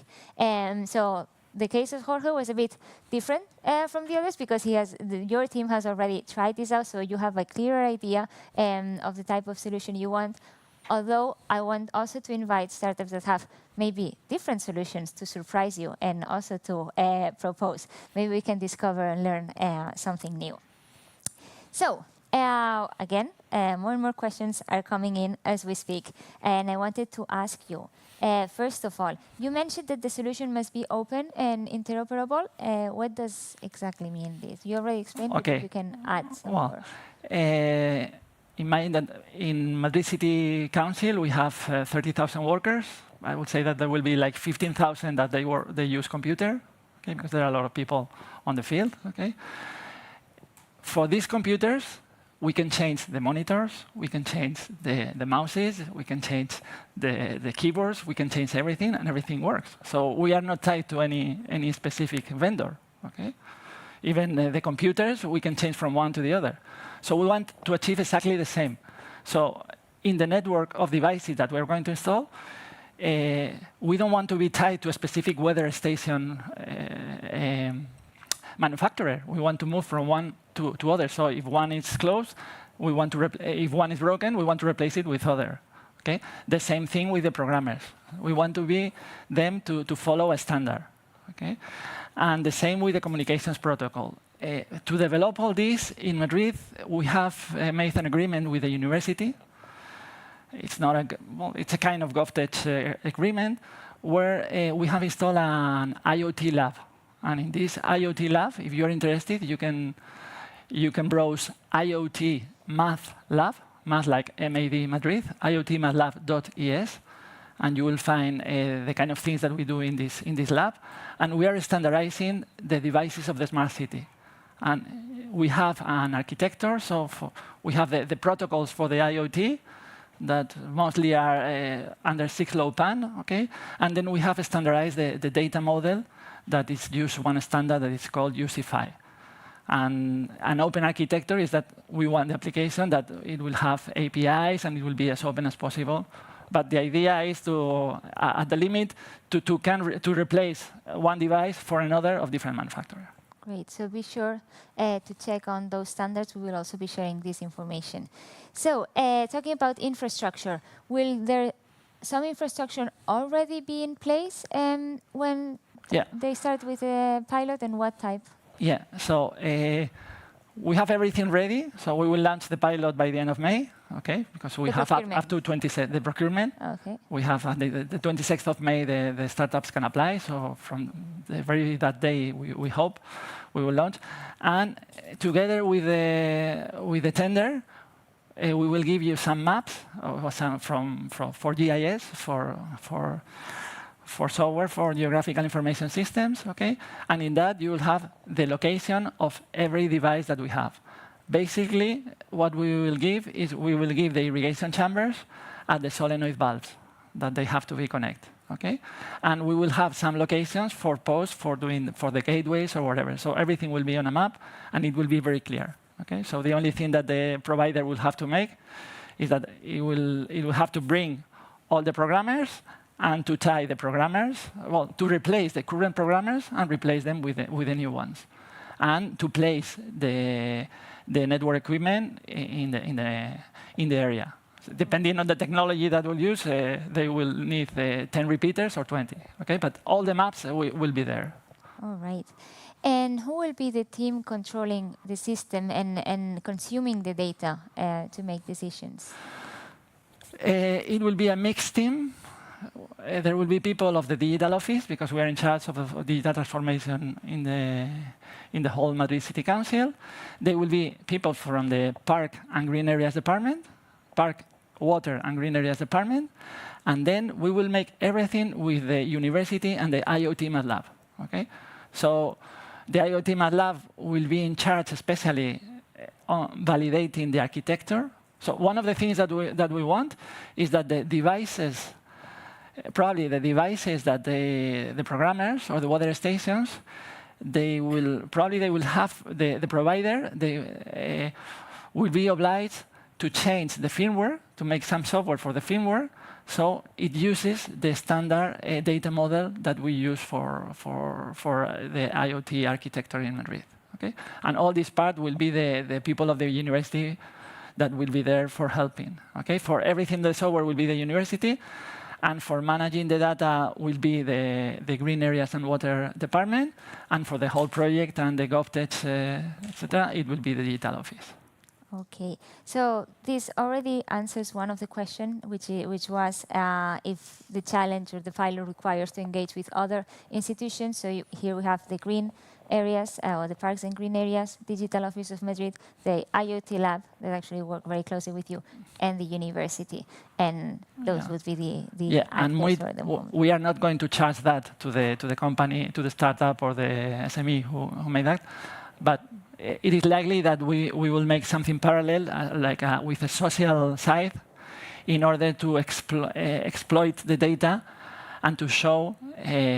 [SPEAKER 1] So the case of Jorge was a bit different from the others because your team has already tried this out, so you have a clearer idea of the type of solution you want. Although I want also to invite startups that have maybe different solutions to surprise you and also to propose. Maybe we can discover and learn something new. So again, more and more questions are coming in as we speak. And I wanted to ask you, first of all, you mentioned that the solution must be open and interoperable. What does exactly mean this? You already explained it, but you can add some more.
[SPEAKER 9] In mind that in Madrid City Council, we have 30,000 workers. I would say that there will be like 15,000 that they use computer, okay, because there are a lot of people on the field. Okay. For these computers, we can change the monitors, we can change the mouses, we can change the keyboards, we can change everything, and everything works. So we are not tied to any specific vendor. Okay. Even the computers, we can change from one to the other. So we want to achieve exactly the same. So in the network of devices that we're going to install, we don't want to be tied to a specific weather station manufacturer. We want to move from one to other. So if one is closed, if one is broken, we want to replace it with other. Okay? The same thing with the programmers. We want to be them to follow a standard. Okay? And the same with the communications protocol. To develop all this in Madrid, we have made an agreement with the university. It's a kind of GovTech agreement where we have installed an IoT lab. And in this IoT lab, if you're interested, you can browse IoT Math Lab, math like MAD Madrid, iotmathlab.es. And you will find the kind of things that we do in this lab. And we are standardizing the devices of the smart city. And we have an architecture, so we have the protocols for the IoT that mostly are under 6LoWPAN, okay? And then we have standardized the data model that is used one standard that is called UCFI. And an open architecture is that we want the application that it will have APIs and it will be as open as possible. But the idea is to, at the limit, to replace one device for another of different manufacturer.
[SPEAKER 1] Great. So be sure to check on those standards. We will also be sharing this information. So talking about infrastructure, will there some infrastructure already be in place when they start with a pilot, and what type?
[SPEAKER 9] Yeah. So we have everything ready. So we will launch the pilot by the end of May. Okay, because we have up to 27 the procurement. Okay. We have the 26th of May. The startups can apply. So from that day, we hope we will launch. And together with the tender, we will give you some maps for GIS for software for geographical information systems. Okay, and in that you will have the location of every device that we have. Basically, what we will give is we will give the irrigation chambers and the solenoid valves that they have to be connected. Okay, and we will have some locations for posts for the gateways or whatever. So everything will be on a map, and it will be very clear. Okay, so the only thing that the provider will have to make is that it will have to bring all the programmers and to tie the programmers, well, to replace the current programmers and replace them with the new ones, and to place the network equipment in the area. So depending on the technology that we'll use, they will need 10 repeaters or 20. Okay, but all the maps will be there.
[SPEAKER 1] All right. And who will be the team controlling the system and consuming the data to make decisions?
[SPEAKER 9] It will be a mixed team. There will be people of the digital office, because we are in charge of digital transformation in the whole Madrid City Council. There will be people from the Park and Green Areas Department, Park, Water and Green Areas Department, and then we will make everything with the university and the IoT Math Lab. Okay, so the IoT Math Lab will be in charge, especially on validating the architecture. So one of the things that we want is that the devices. Probably the devices that the programmers or the weather stations, they will have the provider. They will be obliged to change the firmware, to make some software for the firmware, so it uses the standard data model that we use for the IoT architecture in Madrid. Okay? And all this part will be the people of the university that will be there for helping. Okay? For everything, the software will be the university, and for managing the data will be the green areas and water department, and for the whole project and the GovTech, etc., it will be the digital office.
[SPEAKER 1] Okay, so this already answers one of the questions, which was if the challenge or the pilot requires to engage with other institutions. So here we have the green areas, or the parks and green areas, Digital Office of Madrid, the IoT lab that actually work very closely with you, and the university. And those would be the
[SPEAKER 9] and we are not going to charge that to the company, to the startup or the SME who made that, but it is likely that we will make something parallel, with a social side, in order to exploit the data and to show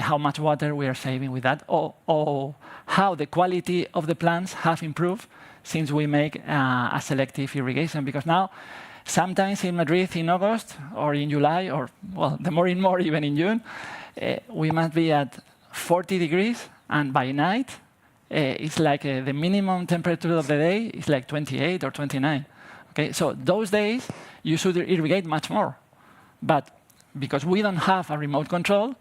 [SPEAKER 9] how much water we are saving with that, or how the quality of the plants have improved since we make a selective irrigation. Because now, sometimes in Madrid in August or in July, or well, the more and more even in June, we must be at 40 degrees, and by night, it's like the minimum temperature of the day is like 28 or 29. Okay, so those days you should irrigate much more, but because we don't have a remote control,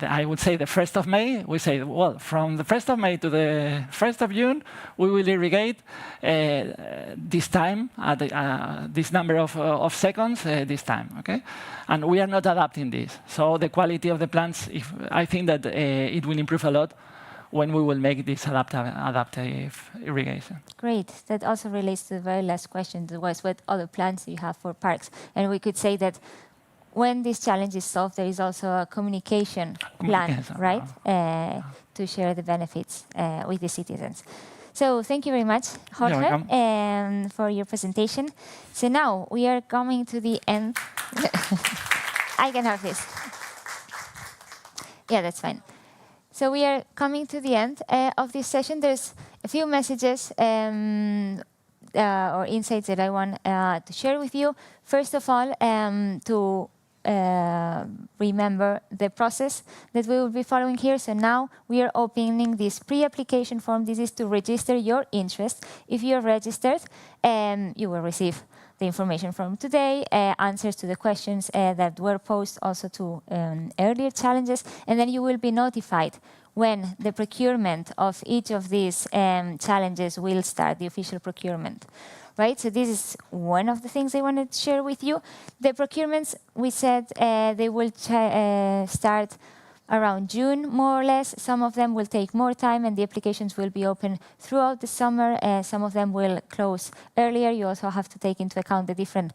[SPEAKER 9] I would say the 1st of May, we say, well, from the 1st of May to the 1st of June, we will irrigate this time, this number of seconds, this time, okay? And we are not adapting this. So the quality of the plants, I think that it will improve a lot when we will make this adaptive irrigation.
[SPEAKER 1] Great. That also relates to the very last question, that was what other plans do you have for parks? And we could say that when this challenge is solved, there is also a communication plan, right? To share the benefits with the citizens. So thank you very much, Jorge, for your presentation. So now we are coming to the end. I can have this. Yeah, that's fine. So we are coming to the end of this session. There's a few messages or insights that I want to share with you. First of all, to remember the process that we will be following here. So now we are opening this pre-application form. This is to register your interest. If you are registered, you will receive the information from today, answers to the questions that were posed also to earlier challenges, and then you will be notified when the procurement of each of these challenges will start, the official procurement. Right, so this is one of the things I wanted to share with you. The procurements, we said they will start around June, more or less. Some of them will take more time, and the applications will be open throughout the summer. Some of them will close earlier. You also have to take into account the different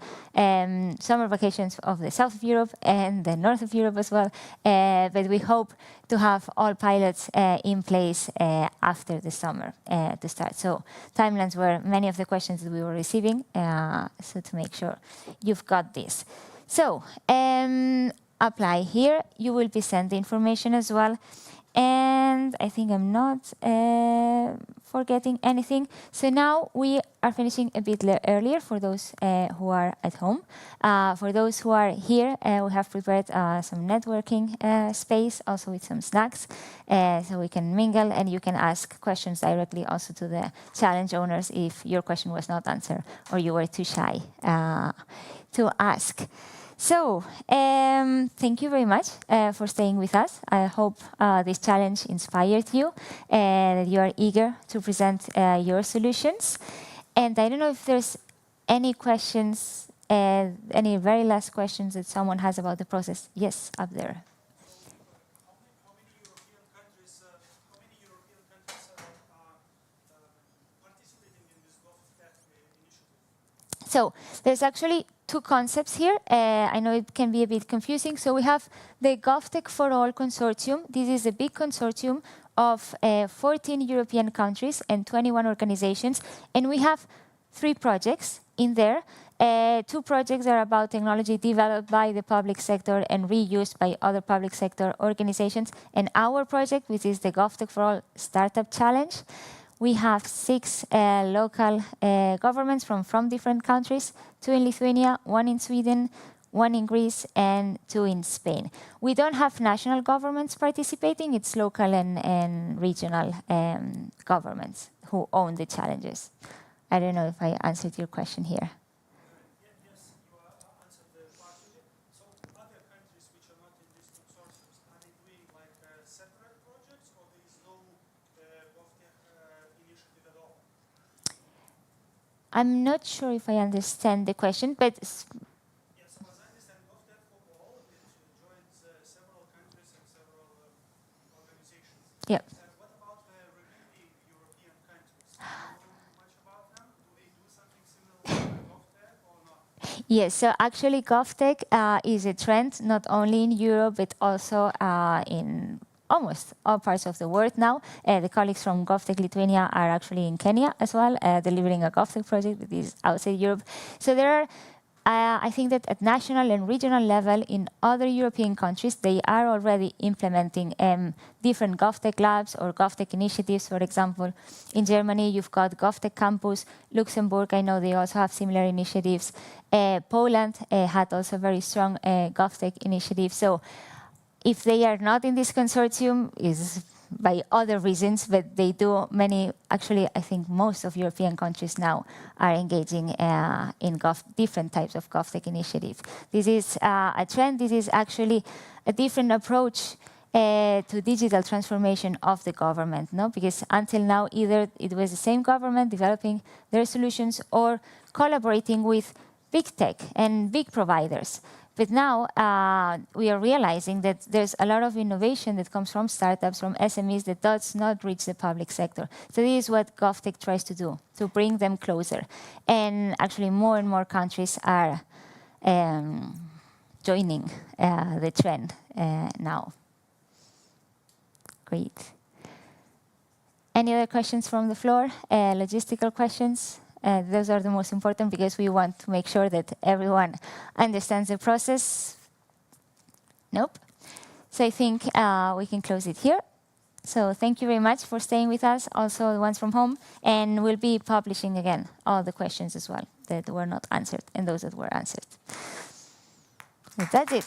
[SPEAKER 1] summer vacations of the south of Europe and the north of Europe as well. But we hope to have all pilots in place after the summer to start. So timelines were many of the questions that we were receiving, so to make sure you've got this. So apply here. You will be sent the information as well. And I think I'm not forgetting anything. So now we are finishing a bit earlier for those who are at home. For those who are here, we have prepared some networking space, also with some snacks, so we can mingle and you can ask questions directly also to the challenge owners if your question was not answered or you were too shy to ask. So, thank you very much for staying with us. I hope this challenge inspired you, that you are eager to present your solutions. And I don't know if there's any questions, any very last questions that someone has about the process. Yes, up there.
[SPEAKER 10] How many European countries are participating in this GovTech initiative?
[SPEAKER 1] So, there's actually two concepts here. I know it can be a bit confusing. So we have the GovTech4All consortium. This is a big consortium of 14 European countries and 21 organizations. And we have 3 projects in there. 2 projects are about technology developed by the public sector and reused by other public sector organizations. And our project, which is the GovTech4All Startup Challenge, we have 6 local governments from different countries, 2 in Lithuania, 1 in Sweden, 1 in Greece, and 2 in Spain. We don't have national governments participating, it's local and regional governments who own the challenges. I don't know if I answered your question here.
[SPEAKER 10] Yes, you answered partially. So other countries which are not in these consortiums, are they doing like separate projects, or there is no GovTech initiative at all?
[SPEAKER 1] I'm not sure if I understand the question, but
[SPEAKER 10] Yes, as I understand, GovTech4All, it joins several countries and several organizations.
[SPEAKER 1] yeah.
[SPEAKER 10] What about the remaining European countries? Do you know much about them? Do they do something similar like GovTech or not?
[SPEAKER 1] Yes, so actually GovTech is a trend not only in Europe, but also in almost all parts of the world now. The colleagues from GovTech Lithuania are actually in Kenya as well, delivering a GovTech project that is outside Europe. So there are, I think that at national and regional level in other European countries, they are already implementing different GovTech labs or GovTech initiatives. For example, in Germany, you've got GovTech Campus. Luxembourg, I know they also have similar initiatives. Poland had also very strong GovTech initiatives. So if they are not in this consortium, is by other reasons, but they do many, actually, I think most of European countries now are engaging in different types of GovTech initiatives. This is a trend. This is actually a different approach to digital transformation of the government, no? Because until now, either it was the same government developing their solutions or collaborating with big tech and big providers. But now we are realizing that there's a lot of innovation that comes from startups, from SMEs that does not reach the public sector. So this is what GovTech tries to do, to bring them closer. And actually more and more countries are joining the trend now. Great. Any other questions from the floor? Logistical questions? Those are the most important because we want to make sure that everyone understands the process. Nope. So I think we can close it here. So thank you very much for staying with us, also the ones from home. And we'll be publishing again all the questions as well that were not answered and those that were answered. But that's it.